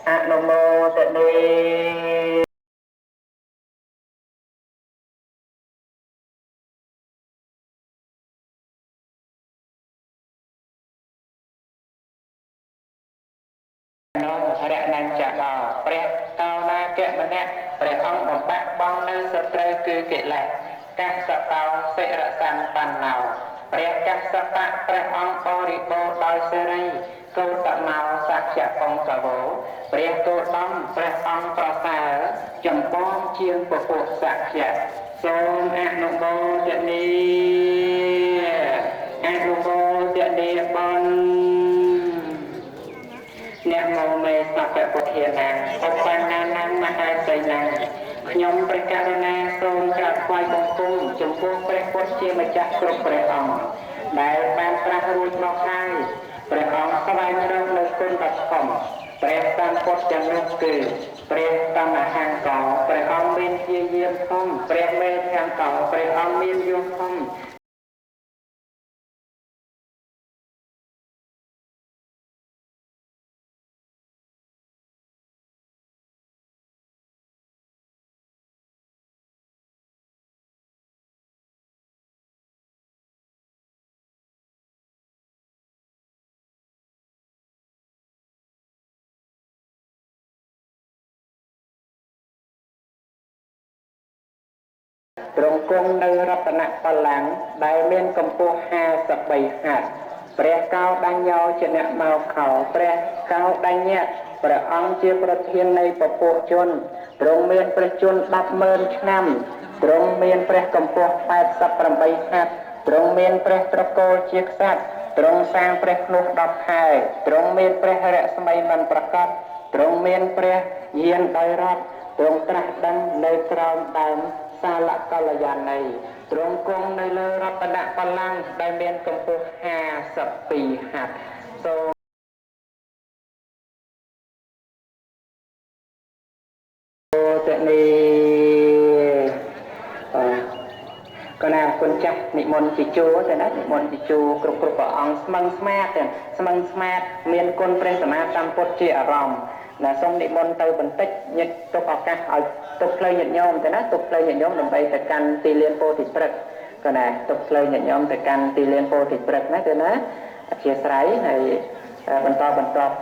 អនុមោទនារណញ្ចកោព្រះកោណាកៈម្នាក់ព្រះអង្គបំបាក់បងនៅសត្រូវគឺកិលេសកសបោសិរសੰបណ្ណោព្រះកសបៈព្រះអង្គបរិបូរណ៍ដោយសេរីកោតមោសច្ចៈអង្គវោព្រះគោតមព្រះអង្គប្រសើរចម្បងជាងពពុសច្ចៈសូមអនុមោទនាអនុមោទនាបងអ្នកមកមេសព្វពុទ្ធានាឧបណ្ណានាងមហេសីនាខ្ញុំព្រះករុណាសូមក្រាបថ្វាយបង្គំចំពោះព្រះពុទ្ធជាម្ចាស់គ្រប់ព្រះអង្គដែលបានត្រាស់រួចមកហើយព្រះអង្គស្វែងរកនៅគុណដ៏ធំព្រះស សម្ពុទ្ធទាំងនោះគឺព្រះតមហង្កោព្រះអង្គមានជាយាមធំព្រះមេធង្កោព្រះអង្គមានយសធំទ្រង់គង់នៅរតនបល្ល័ង្កដែលមានកម្ពស់53ហត្ថព្រះកោដញ្ញោជាអ្នកមកខោព្រះកោដញ្ញៈព្រះអង្គជាប្រធាននៃពពួកជនទ្រង់មានព្រះជន្ម100000ឆ្នាំទ្រង់មានព្រះកម្ពស់88ហត្ថទ្រង់មានព្រះត្រកូលជាក្សត្រទ្រង់សាងព្រះភ្នោះ10ខែទ្រង់មានព្រះរស្មីមិនប្រកបទ្រង់មានព្រះយានដោយរដ្ឋទ្រង់ត្រាស់ដឹងនៅក្រោមដើមសាលកល្យាណីទ្រង់គង់នៅលើរតនបល្ល័ង្កដែលមានកម្ពស់52ហត្ថសូមតនីកណាគុណចាស់និមន្តជាជួរទៅណានិមន្តជាជួរគ្រប់ព្រះអង្គស្មឹងស្មាតមានគុណព្រះសម្មាសម្ពុទ្ធជាអារម្មណ៍ណាសូមនិមន្តទៅបន្តិចញាតិទុកឱកាសឲ្យទុកផ្លូវញាតិញោមទៅណាទុកផ្លូវញាតិញោមដើម្បីទៅកាន់ទីលានពោធិព្រឹក្សក៏ណាទុកផ្លូវញាតិញោមទៅកាន់ទីលានពោធិព្រឹក្សណាទៅណាអធិស្ឋានហើយបន្ត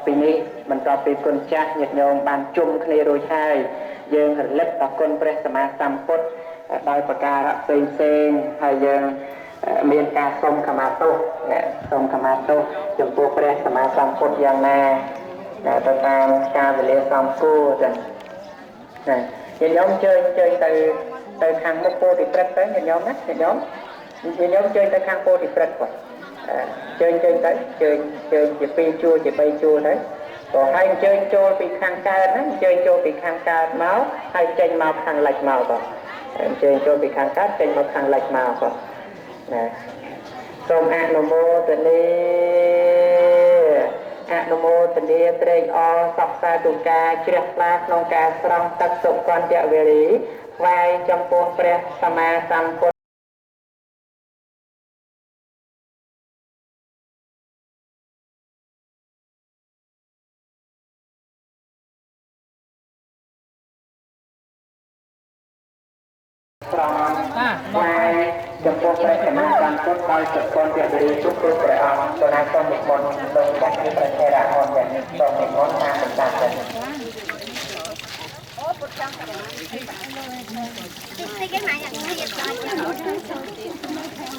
ពីនេះបន្តពីគុណចាស់ញាតិញោមបានជុំគ្នារួចហើយយើងរលឹកដល់គុណព្រះសម្មាសម្ពុទ្ធដោយប្រការៈផ្សេងហើយយើងមានការសូមខមាទោសសូមខមាទោសចំពោះព្រះសម្មាសម្ពុទ្ធយ៉ាងណាទៅតាមការវេលាសំគួរចឹងណាញាតិញោមជើញទៅខាងមុខពោធិព្រឹក្សទៅញាតិញោមណាញាតិញោមជើញទៅខាងពោធិព្រឹក្សគាត់ជើញទៅជើញជា2ជួរជា3ជួរទៅក៏ហើយអញ្ជើញចូលពីខាងកើតណាអញ្ជើញចូលពីខាងកើតមកហើយចេញមកខាងលិចមកបាទអញ្ជើញចូលពីខាងកើតចេញមកខាងលិចមកបាទណាសូមអនុមោទនាអនុមោទនាត្រេកអរសពសាធុការជ្រះថ្លាក្នុងការស្រង់ទឹកសុគន្ធវេរីថ្វាយចំពោះព្រះសម្មាសម្ពុទ្ធស្រង់ថ្វាយចំពោះព្រះសម្មាសម្ពុទ្ធដោយសុគន្ធវេរីជុំព្រះអង្គសូមឲ្យសូមនិមន្តលោកចាស់ពីព្រះថេរៈអង្គយ៉ាងនេះសូមនិមន្តតាមប្រសាទទៅ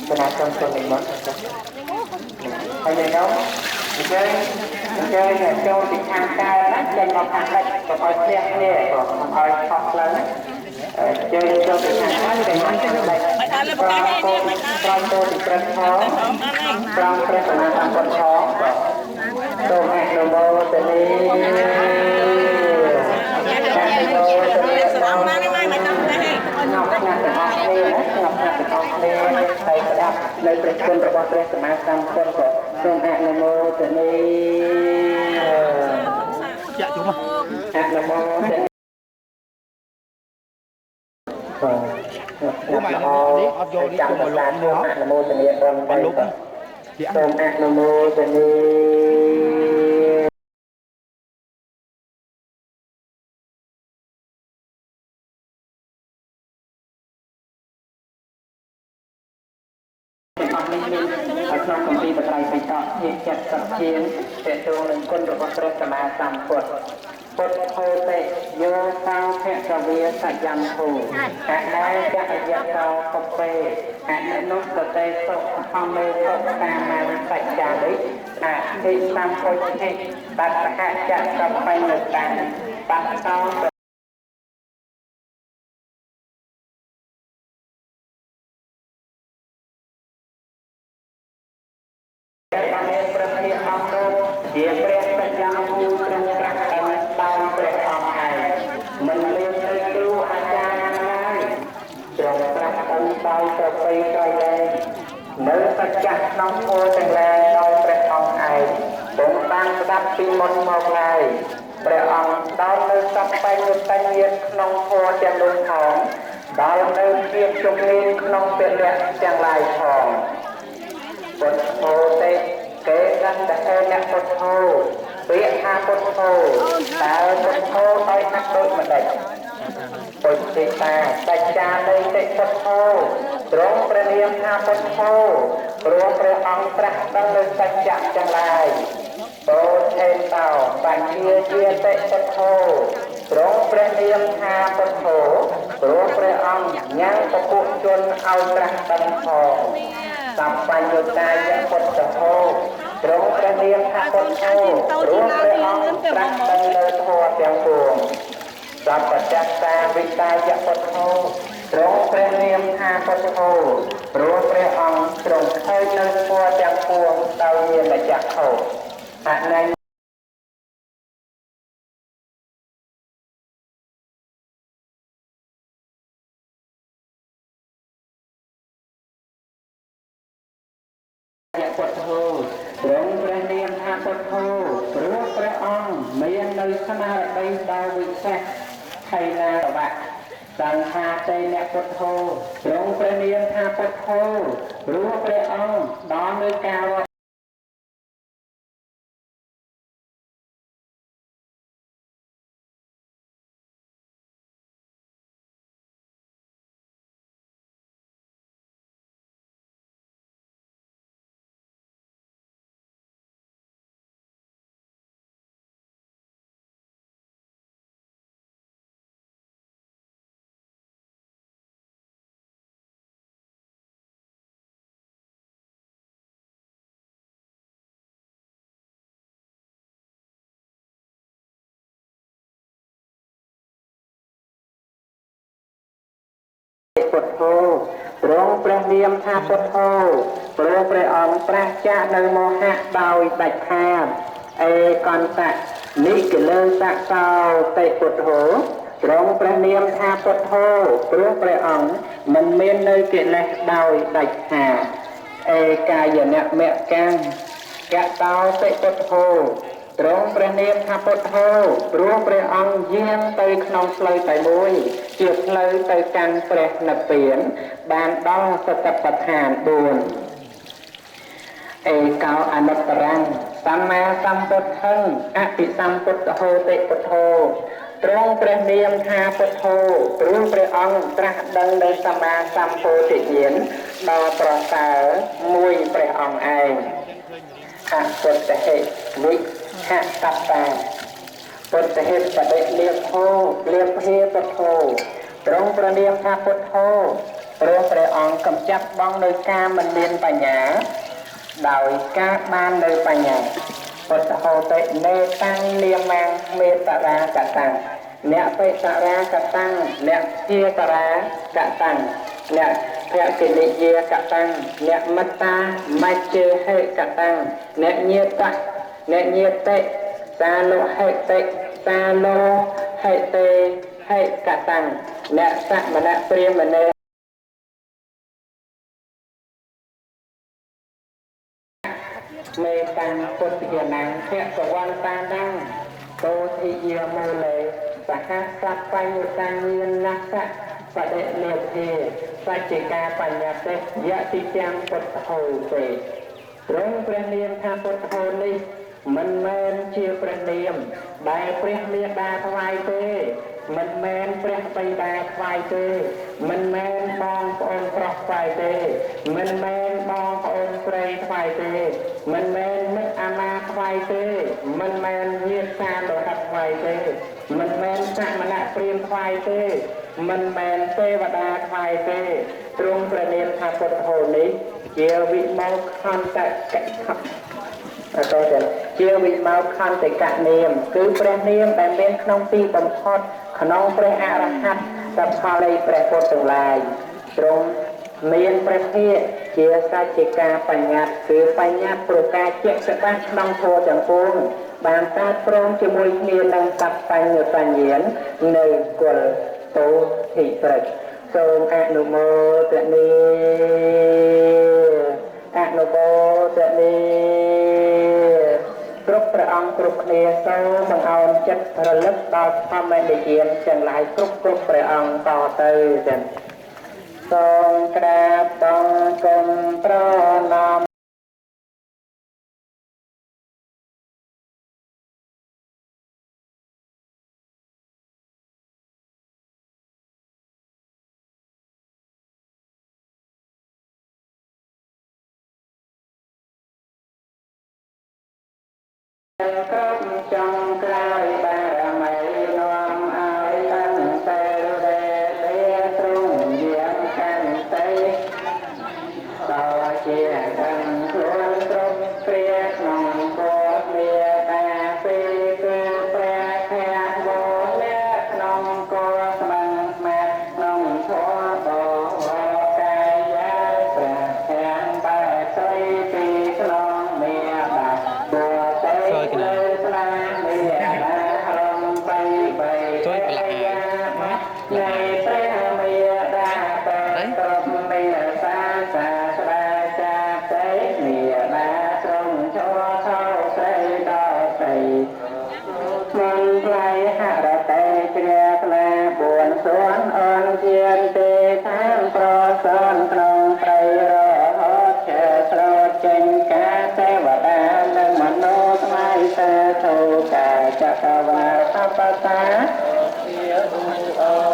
Kenapa untuk membuat hanya dong chơi châu thì tham gia đó trên một hàng lệch và coi xe nè còn coi học lớn chơi châu thì tham gia trên một hàng lệch trong tôi thì rất khó trong cái phần làm còn khó tôi hẹn đồ mô từ đi ngọc nhạc từ học đi thầy phải đọc lời tuyệt quân của bọn tôi sẽ mang sang quân của tôi hẹn đồ mô từ đi hẹn đồ mô từ đi Nam mô Tây Ni Nam mô Tây Ni ở trong công ty bậc thầy phải chọn hiện chặt tập chiến để tu lên quân của bậc thầy Tam Sam Phật Phật Hô Tệ Vô Sao Thẹ Trà Vía Sạ Dâm Hù Hãy Đai Chạ Dạ Cao Phật Phê Hãy Nốt Tờ Tê Sốc Phong Mê Phật Tà Mang Sạch Trà Lý Hãy Thị Sam Phôi Thị Bạch Hạ Chạ Tập Phây Ngực Tàn Bạch Sao Dia berada jauh terangkan dalam perkembangan, melihat itu ajaran lain, terangkan tahu sampai kaya, mersejak nomor dengan dalam perkembangan, tentang tapi mon mau lain, ព្រះអង្គដល់នៅសពបញ្ញុតញ្ញាណក្នុងធម៌ទាំងនោះផងដល់នៅភាពជំនាញក្នុងពលៈទាំងឡាយផងពុទ្ធោទេគេកាន់តែអ្នកពុទ្ធោពាក្យថាពុទ្ធោតើពុទ្ធោឲ្យហាក់ដូចម្ដេចពុទ្ធិតាសច្ចានៃតិពុទ្ធោទ្រង់ព្រះនាមថាពុទ្ធោព្រោះព្រះអង្គត្រាស់ដឹងនៅសច្ចៈទាំងឡាយតោថេតោបញ្ជាជាតិពុទ្ធោទ្រង់ព្រះនាមថាពុទ្ធោព្រោះព្រះអង្គញ៉ាំងពពុជនឲ្យត្រាស់ដឹងផងសម្បញ្ញុតាយពុទ្ធោទ្រង់ព្រះនាមថាពុទ្ធោព្រោះព្រះអង្គត្រាស់ដឹងនៅធម៌ទាំងពួងសព្វចក្សាវិតាយពុទ្ធោទ្រង់ព្រះនាមថាពុទ្ធោព្រោះព្រះអង្គទ្រង់ឃើញនៅធម៌ទាំងពួងដោយមានចក្ខុអនញ្ញពុទ្ធោទ្រង់ព្រះនាមថាពុទ្ធោព្រោះព្រះអង្គមាននៅស្មារតីដ៏វិសេសថៃណាតវៈសង្ឃាតេអ្នកពុទ្ធោទ្រង់ព្រះនាមថាពុទ្ធោព្រោះព្រះអង្គដល់នៅការពុទ្ធោទ្រង់ព្រះនាមថាពុទ្ធោព្រោះព្រះអង្គប្រះចាកនៅមោហៈដោយដាច់ខាតអេកន្តៈនិគលើសកោតិពុទ្ធោទ្រង់ព្រះនាមថាពុទ្ធោព្រោះព្រះអង្គមិនមាននៅកិលេសដោយដាច់ខាតអេកាយនៈមគ្គំកតោតិពុទ្ធោទ្រង់ព្រះនាមថាពុទ្ធោព្រោះព្រះអង្គយាងទៅក្នុងផ្លូវតែមួយជាផ្លូវទៅកាន់ព្រះនិព្វានបានដល់សតិប្បដ្ឋាន4អេកោអនុត្តរំសម្មាសម្ពុទ្ធិអភិសម្ពុទ្ធហោតិពុទ្ធោទ្រង់ព្រះនាមថាពុទ្ធោព្រោះព្រះអង្គត្រាស់ដឹងនៅសម្មាសម្ពោធិញ្ញាណដ៏ប្រសើរមួយព្រះអង្គឯងអពុទ្ធហេវិហតតាពុទ្ធហេបដិលៀបហោលៀបហេពុទ្ធោទ្រង់ព្រះនាមថាពុទ្ធោព្រោះព្រះអង្គកំចាត់បងនៅការមិនមានបញ្ញាដោយការបាននៅបញ្ញាពុទ្ធហោតិនេតាំងនាមាំងមេតរាកតាំងអ្នកបេតរាកតាំងអ្នកភាតរាកតាំងអ្នកភកិនិយាកតាំងអ្នកមត្តាមច្ចេហេកតាំងអ្នកញាតៈអ្នកញាតិសាលោហេតិសាលោហេតិហេកតាំងអ្នកសមណៈព្រាមណេមេតាំងពុទ្ធិណាំភគវន្តានាំកោធិយាមូលេសហសបញ្ញុតាញាណសៈបដិលេភេសច្ចេកាបញ្ញតិយតិចាំពុទ្ធហោទេទ្រង់ព្រះនាមថាពុទ្ធហោនេះមិនមែនជាព្រះនាមដែលព្រះមេដាថ្វាយទេមិនមែនព្រះបិតាថ្វាយទេមិនមែនបងប្អូនប្រុសថ្វាយទេមិនមែនបងប្អូនស្រីថ្វាយទេមិនមែនមិត្តអាមាថ្វាយទេមិនមែនញាតិសាលោហិតថ្វាយទេមិនមែនសមណៈព្រាហ្មណ៍ថ្វាយទេមិនមែនទេវតាថ្វាយទេទ្រង់ព្រះនាមថាពុទ្ធហោនេះជាវិមោខន្តកជាវិមោខន្តកនាមគឺព្រះនាមដែលមានក្នុងទីបំផុតក្នុងព្រះអរហន្តសផលនៃព្រះពុទ្ធទាំងឡាយទ្រង់មានព្រះភិក្ខជាសច្ចេកាបញ្ញត្តិគឺបញ្ញត្តិប្រកាសជាក់ច្បាស់ក្នុងធម៌ទាំងពួងបានតាព្រមជាមួយគ្នានឹងសព្វបញ្ញបញ្ញននៅគុលទោធិព្រឹកសូមអនុមោទនាអនុមោទនា គ្រប់ព្រះអង្គគ្រប់គ្នាសូមបង្អោនចិត្តរលឹកដល់ធម្មនិយាមទាំងឡាយគ្រប់ព្រះអង្គតទៅចឹងសូមក្រាបបង្គំប្រណម្យគ្រប់ចុងក្រោយបារមីនាំឲ្យកាន់តែរេលាទ្រង់យាងកាន់តែដល់ជាកាន់ខ្លួនគ្រប់ព្រាក្នុងពោធមេតាពេលគឺព្រះភ័ក្ត្រវលៈក្នុងគោស្មឹងស្មាត់ក្នុងធម៌បវរកាយាព្រះភ័ក្ត្របែបស្រីពីក្នុងមេបាបុត្រលើស្លាមេបារំបីបីជួយប្រឡានៃព្រះមេដាគ្រប់មេសាសាស្រាចាទេមេដាត្រង់ឈរថោស្រីដល់ស្រីមន្ត្រៃហរតេជ្រះថ្លាពួនសួនអនជាទេតាមប្រសនក្នុងព្រៃរហូតជាស្រោតចេញកាទេវតានិងមនោស្ម័យសាធុកាចក្រវាលអបតា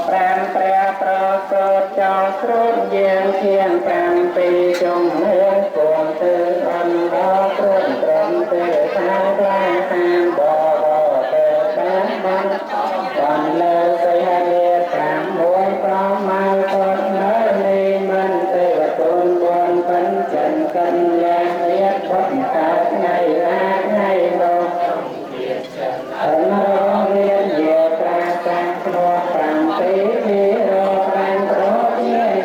ប្រាំព្រះប្រកฏចោលស្រួតយាងធាន5ពីជំនួសគួងទិអនដល់ព្រមត្រឹមទេថាក្លាហានបបទេបានបានលើសីហនា6ប្រមាលកតនៅនៃមិនទេវទុន4បញ្ចិនកញ្ញារៀបបុណ្យកាថ្ងៃរាថ្ងៃលោកអនររៀនជាប្រាសាទក្នុង5ពីវិរប្រាំប្រជា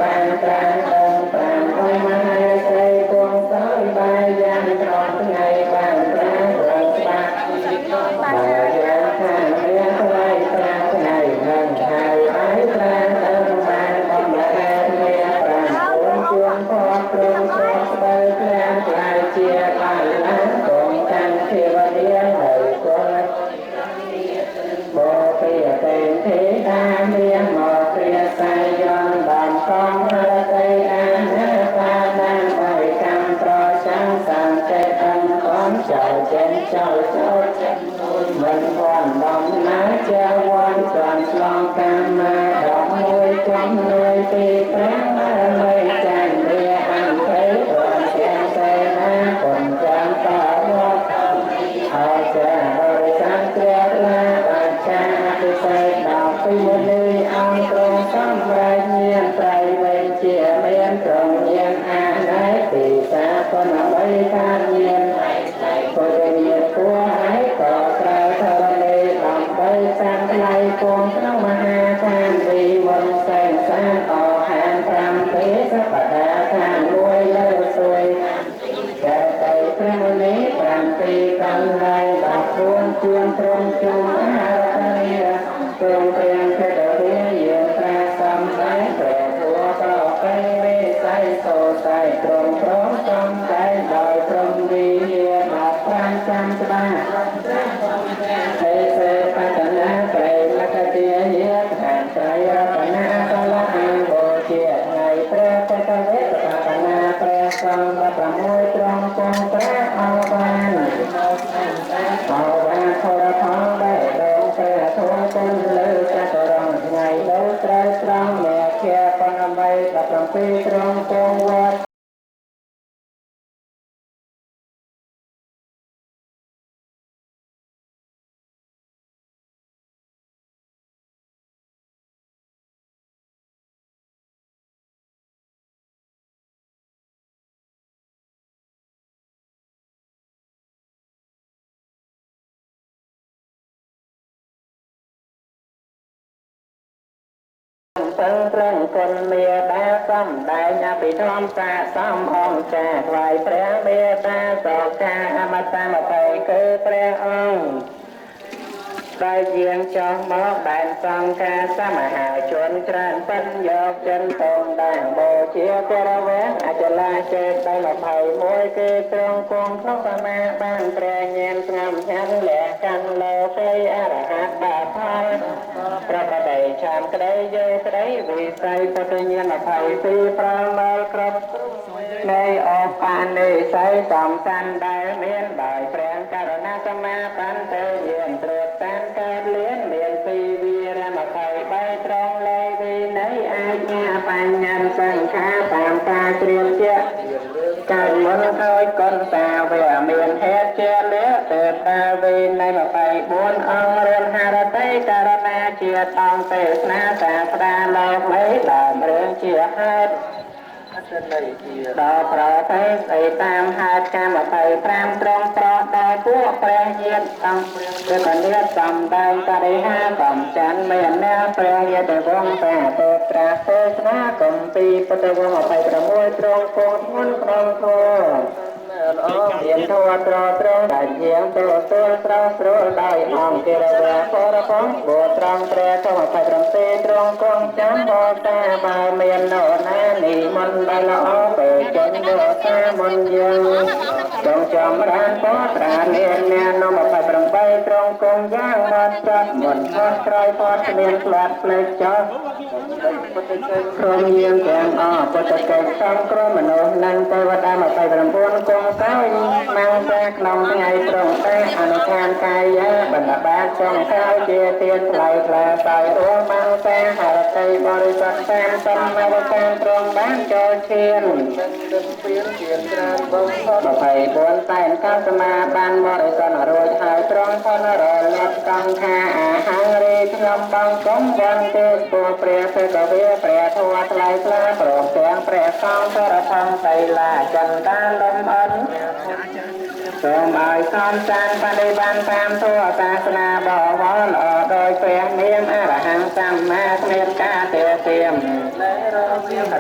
បានប្រាំ5មហាស្រីគង់សោយបាយយ៉ាងក្រំថ្ងៃបានប្រាំរត់បាក់បានយ៉ាងខាងរៀងថ្លៃប្រាំថ្ងៃនឹងហើយហើយប្រាំបានបំលែងមានប្រាំជួនពណ៌ព្រមស្រស់ស្បើក្រាំខ្លាយជាបានឡានគង់កាន់ទេវតានៅគល់បពីទេទេតាមានមកព្រាសាយនបានកងរតីអាណាបាណានបរិកម្មប្រចាំសង្កេតអនកំចៅចេញចៅចូលចេញមិនបានដំណើរជាវ័នស្រានឆ្លងកម្មមក11ចំនួនពីព្រះបរមីចាញ់រាអន្តរបានជាសេនាគុណចាំតវត្តអរចាបរិស័ទព្រះលាបាចាអភិសេកដល់ពីនេះអង្គទ្រង់សម្រាប់មានត្រៃវិញជាមានត្រង់មានអាណ័យពីសាកនបីខានមានពុទ្ធញាតពួរហើយក៏ក្រៅធរណីដើម្បីសាងថ្លៃគង់ក្នុងមហាខានវិមលសែនសានអហាន5ទេសបដាខានមួយលើសួយតែទៅព្រះមុនី5ពីកំឡៃដល់ខ្លួនជួនត្រង់ជុំអារនីទ្រង់ព្រានភេទរាយាប្រាសំដែងព្រះធัวក៏ពេញមេស័យសោស័យត្រង់ព្រមសំដែងដោយព្រមវិហារដល់5ចាំច្បាស់ទេសេបតនាប្រេលកទាយាខាងត្រៃរតនាកលអង្វជាថ្ងៃព្រះបតវេបតនាព្រះសំ16ត្រង់គង់ព្រះអរបានអរបានធរផងបែរដងព្រះធម៌គុណលើចតុរង្គថ្ងៃដូចត្រូវត្រង់អ្នកជាបណ្ណបី17ត្រង់គង់វត្តសង្គ្រឹងគុណមេដាសំដែងអភិធម្មសាសំអង្គចាថ្វាយព្រះមេដាសោកាអមតមតេគឺព្រះអង្គ ដោយយាងចោះមកដែនសង្ខាសមហាជនច្រើនពិនយកចិនតងដាងបូជាព្រះវាំងអចលាចេតដល់21គេត្រង់គង់ក្នុងសមាបានព្រះញាណស្ងំញ៉ាំលះកាន់លោកីអរហត្តបាផលប្រកបដោយឆានក្តីយើក្តីវិស័យពុទ្ធញាណ22ប្រមាលគ្រប់នៃអបានិស័យសំខាន់ដែលមានដោយព្រះករុណាសមាបានទៅយានត្រួតតានកើតលៀនមានពីវីរ23ត្រង់លេវិន័យអាចញាបញ្ញសង្ខាតាមការជ្រាបជាកើតមុនហើយកុនតាវាមានហេតុជាលះទៅតាវិន័យ24អង្គរៀនហរតីករណាជាតងទេសនាសាស្តាលោកមេដើមរឿងជាហេតុដល់ប្រទេសស្អីតាមហេតុកម្ម25ត្រង់ប្រដល់ពួកព្រះញាតិអង្គគឺកលៀតសំដែងបរិហាកំច័ន្ទមានអ្នកព្រះយតវង្សសាទេត្រាទេសនាគម្ពីរពុទ្ធវង្ស26ត្រង់គង់ធ្ងន់ក្នុងធម៌មានធម៌ត្រង់ដែលយាងទៅទួលស្រស់ស្រួលដោយអង្គកិរិយាបរផងបុត្រង់ព្រះធម៌27ត្រង់គង់ចាំបតាបើមាននរណានិមន្តដែលល្អពេលចេញបតាមុនយើងចងចម្រើនបត្រានាមអ្នកនំ28ត្រង់គង់យ៉ាងបាត់ចាត់មុនផុសក្រោយផុសគ្មានផ្លាត់ផ្លេចចោលក្រុមយាងទាំងអស់ពុទ្ធកិច្ចសំក្រុមមនុស្សនិងទេវតា29គង់កោយមកតែក្នុងថ្ងៃត្រង់តែអនុឋានកាយបណ្ឌបាតចង់កោយជាទានថ្លៃថ្លាសោយរួមមកតែហរតីបរិសុទ្ធតាមសម្មាវតាមត្រង់បានចូលឈានពៀនជាច្រើនបំផុត24តែនកម្មសមាបានបរិសុទ្ធរួចហើយត្រង់ផុតរលត់កំថាអាហារីខ្ញុំបងគុំបានទេពួកព្រះសេកវិព្រះធម៌ថ្លៃថ្លាព្រមទាំងព្រះសង្ឃប្រធមតៃលាចន្តាលំអិនសូមឲ្យសំចានបដិបានតាមធម៌សាសនាបវរល្អដោយព្រះនាមអរហង្គសម្មាគ្មានការទាមទាម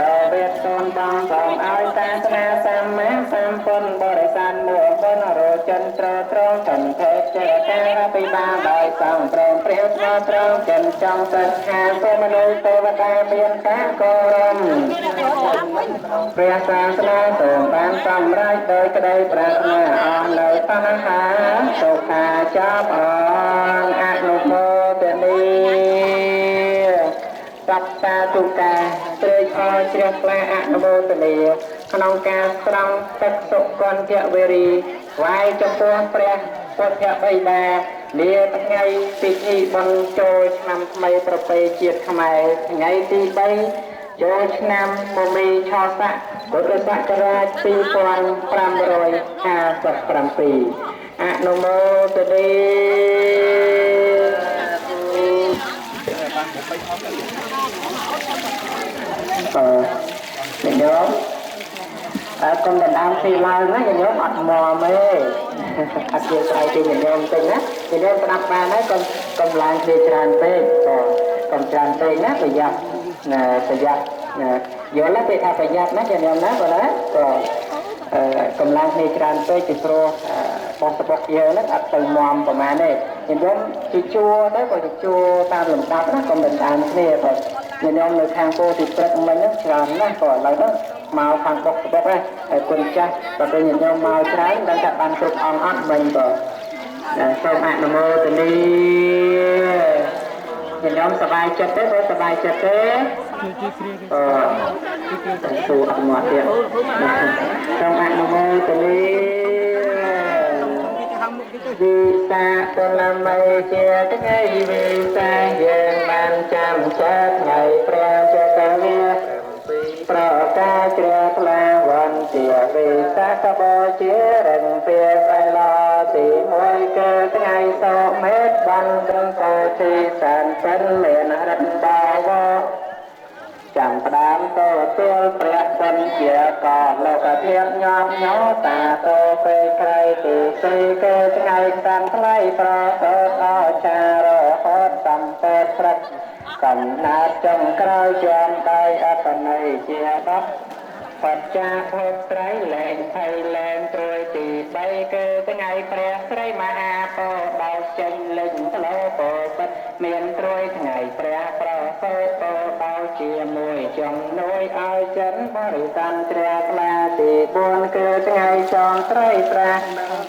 រវេទសូនបងសូមឲ្យសាសនាសម្មាសម្ពុទ្ធបរិស័ទមួគុណរចិនត្រត្រង់ចន្ទេចេការពិបាលដោយសង្ព្រមព្រះស្មត្រង់ចិនចង់សិក្ខាសូមមនុស្សទេវតាមានការគោរពព្រះសាសនាសូមបានសម្រេចដោយក្តីប្រាថ្នាអស់នៅតណ្ហាសុខាចាប់អងអនុមោទនីសព្តាទុកាត្រេកអរជ្រះថ្លាអនុមោទនីក្នុងការស្រង់ទឹកសុគន្ធវេរីថ្វាយចំពោះព្រះពុទ្ធបិតានាថ្ងៃពិធីបុណ្យចូលឆ្នាំថ្មីប្រពៃជាតិខ្មែរថ្ងៃទី3ចូលឆ្នាំមមីឆស័កពុទ្ធសករាជ2557អនុមោទនីញោមកុំដណ្ដើមពីឡើងណាញោមអត់មមទេអត់ជាស្អីពីញោមទៅណាញោមស្ដាប់បានហើយកុំឡើងពីច្រើនពេកកុំច្រើនពេកណាប្រយ័ត្នប្រយ័ត្នយល់ទេថាប្រយ័ត្នណាញោមណាបងណាក៏កម្លាំងគ្នាច្រើនពេកពីព្រោះបោះសបុកយើងហ្នឹងអត់ទៅមមប្រហែលទេញោមជជួទៅក៏ជជួតាមលំដាប់ណាកុំដណ្ដើមគ្នាបងញោមនៅខាងពោធិព្រឹកមិញហ្នឹងច្រើនណាស់ក៏ឥឡូវហ្នឹងមកខាងបុកសបុកហើយគុណចាស់បើទៅញោមមកច្រើនដឹងថាបានគ្រប់អង្គអត់មិញក៏សូមអនុមោទនីញោមសប្បាយចិត្តទេបើសប្បាយចិត្តទេសួរអត់មកទៀតសូមអនុមោទនីវិសាពលមីជាថ្ងៃវិសាយើងបានចាំចិត្តថ្ងៃព្រះចក្រវាប្រកាសជ្រះថ្លាវន្ទាវិសាខបូជារិញពីបៃឡទី1គឺថ្ងៃសូមេតបានត្រឹមពោធិសែនសិនមានរិទ្ធបាវចាំផ្ដើមតទួលព្រះសិនជាកលោកធាតុញាប់ញោតាតោពេលក្រៃទី4គឺថ្ងៃសានថ្លៃប្រសោតអចារហតសំពេតព្រឹកកំណត់ចុងក្រោយជាមដោយអបន័យជា10 ปัจจาภพไตรแหลงไทยแหลงตรวยตีใบเกิดไงเปรียไตรมหาโพดาวเจงลึงทะเลโปปัดเมียนตรวยไงเปรียประโพโปดาวเชียมวยจงน้อยเอาจันบริสันเตรียกลาตีบนเกิดไงจองไตรประ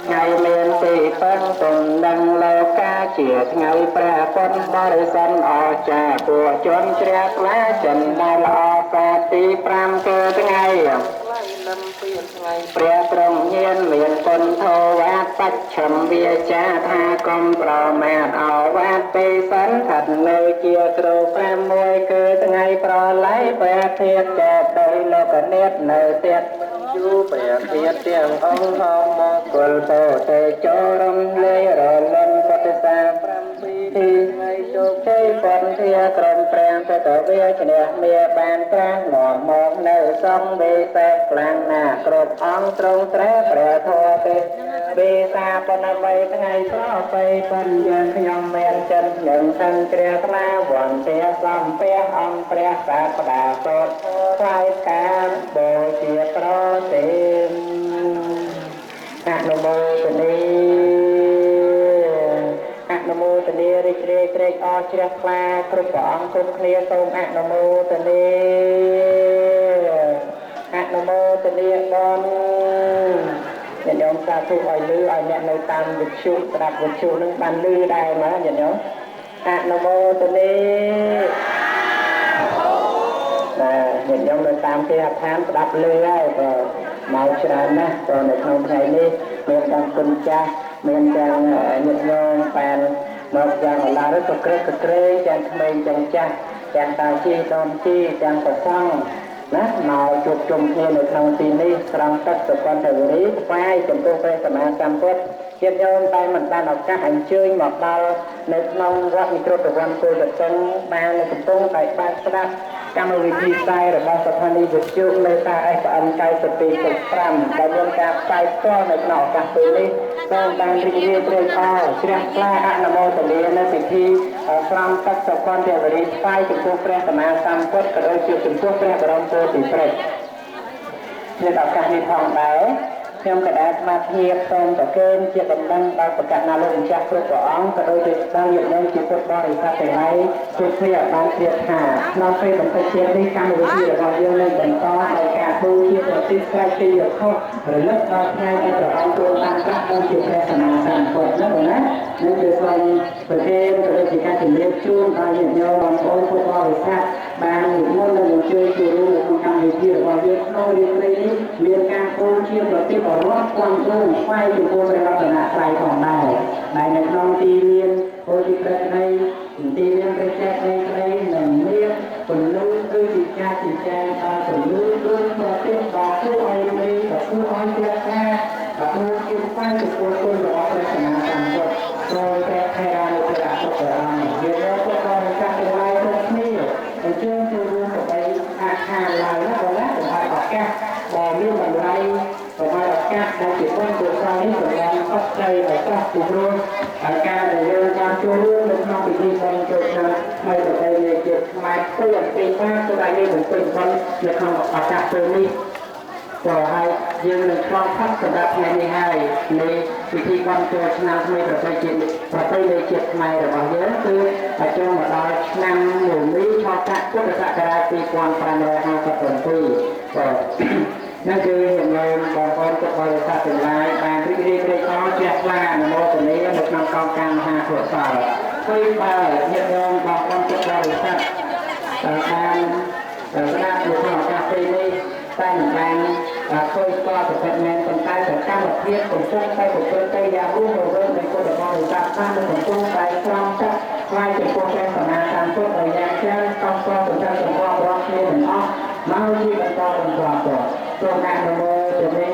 ไงเมียนตีปังตุนดังโลกาเจียไงเปรียปนบริสันออกจากปัวจนเตรียกลาจันได้ละออกาตีปรามเกิดไงเปรียตรงเย็นเหรียญคนโทวัดปัจฉมเวียจาทากรมปรมาทเอาวัดไปสันถัดเลยเกียร์ครูแปมมวยเกิดไงปรไหลเปรียเทียบแก่โดยโลกเนตเนเตียยูเปรียเทียบเตียงองค์หอมกุลโตเตโจรมเลยรอลนปฏิสาพรำปีที่ไงโชคชัยปนเทียกรมแปลงเตเวียเฉลี่ยเมียบานกลางหมอกมองในซองเบแสกลางหน้ากรบอังตรงแตรเปรียทอเตเบซาปนใบไงเพราะไปปัญญาขยมเมียนจันหนึ่งทันเกลียกลาหวันเตียซ้ำเปียอังเปรียสาปดาสดไฟการโบเชียโปรเตมอนุโมทนีอนุโมทนีริเกรเกรอเชียคลาครุปองครุเคลียตมอนุโมทนีอนุโมทนีบอนอย่าโยมสาธุอ่อยลืออ่อยเนี่ยในตามวิชุตรับวิชุนึงบันลือได้ไหมอย่าโยมอนุโมทนีเห็นยังเลยตามที่อาจารย์ดับเลื่อยก็มาชนะนะตอนในคำไทยนี้เมียนการกุญแจเมียนการหยุดโยงแปลนนอกจากลาแล้วก็เกรกเกรจางเมย์จางจ้าจางตาชีตอนชีจางกระซังนะมาจุดจมเทียนในคำทีนี้สร้างตัดสกุลเทวรีไฟจมตัวไปสมาสัมพุทธเทียนโยนไปมันได้ออกจากหันเชยหมอกดาวในน้องวัดมิตรตะวันโกจะต้องมาในกระตุ้งไปบ้านสระกรรมวิธีใส่หรือว่าสถานีวิทยุในตาไอ้ปานไกสติสุขพรำดำเนินการใส่ตัวในหนอกจากตัวนี้ต้องการรีเรียเรียอ้อเชื่อกล้าอนุโมทนาในพิธีพรำตัดสกุลเทวรีไฟจุดตัวแปรสมาสัมพุทธกระโดดจุดตัวแปรบรมโพธิเปรตในดอกการมีทองได้ខ្ញុំក៏ដែលស្មារតីសូមប្រគេនជាដំណឹងដល់ប្រកាសណាលោកម្ចាស់គ្រប់ព្រះអង្គក៏ដូចជាដល់ញាតិញោមជាពុទ្ធបរិស័ទទាំងឡាយជួយគ្នាឲ្យបានជ្រាបថាក្នុងពេលបន្តិចទៀតនេះកម្មវិធីរបស់យើងនឹងបន្តដោយការបូជាប្រតិស្រ័យទីរខុសរលឹកដល់ថ្ងៃដែលព្រះអង្គទ្រង់បានត្រាស់ដូចជាព្រះសម្មាសម្ពុទ្ធនោះណានឹងគឺសូមប្រគេនក៏ដូចជាការជំរាបជូនដល់ញាតិញោមបងប្អូនពុទ្ធបរិស័ទបាននិមន្តនិងជួយចូលរួមក្នុងកម្មវិធីរបស់យើងក្នុងរាត្រីនេះមានការបូជាប្រតិបត្តិរដ្ឋความรู้ไฟอยู่บนระดับนาไฟของได้ในคลองตีเรียนโพธิเปรตในตีเรียนไปแจกในหนึ่งเรียนผลรู้คือจิตใจจิตใจผลรู้ด้วยตัวเตี้ยต่อผู้อ้อยมีต่อผู้อ้อยเตี้ยแค่ต่อผู้กินไฟจุดโพธิ์คนหล่อในสนามการกดโดยแก้ไขราในกระดาษตัวเองเรียนแล้วก็ต้องการเป็นลายตรงนี้ในเชื่อมตัวรู้กับไปอาคารลายแล้วก็แล้วแต่ไปออกแก้บอมีมันไรประมาณการในจุดต้นตัวตอนนี้ส่วนใหญ่ก็ใจในก็จุดรู้การในเรื่องการช่วยรู้ในทางพิธีการจุดนั้นไม่ต้องไปในจุดหมายเพื่อเป็นว่าตัวใดเหมือนเป็นคนในคำประกาศตัวนี้ขอให้ยังหนึ่งครองพัฒน์สำหรับในนี้ให้ในพิธีการจุดนั้นไม่ต้องไปจิตประเทศในจุดใหม่หรือว่าเยอะคืออาจจะมาได้นำหนุนนี้ชอบจัดพุทธศักราชปีความปราโมทย์กับคนที่นั่นคือเห็นเลยบางคนจะบริษัทเป็นลายบางที่เรียกได้ก็แจกลาในโลกนี้ในกองกองการหาตรวจสอบคุยไปเห็นเลยบางคนจะบริษัทการคณะหรือของการปีนี้ตั้งการคุยก็จะเป็นงานคนใต้แต่ตั้งแบบเทียบผมฟุ้งไปผมเกินไปยารุ่งเรื่องในคนบริษัทตั้งผมฟุ้งไปคลองจับไล่จากโปรแกรมสมาการพวกอะไรอย่างเช่นต้องก็ถึงจะส่งความร้อนเรียนอ๋อมาที่กันต่อเป็นกว่าตัวงานโมจะมี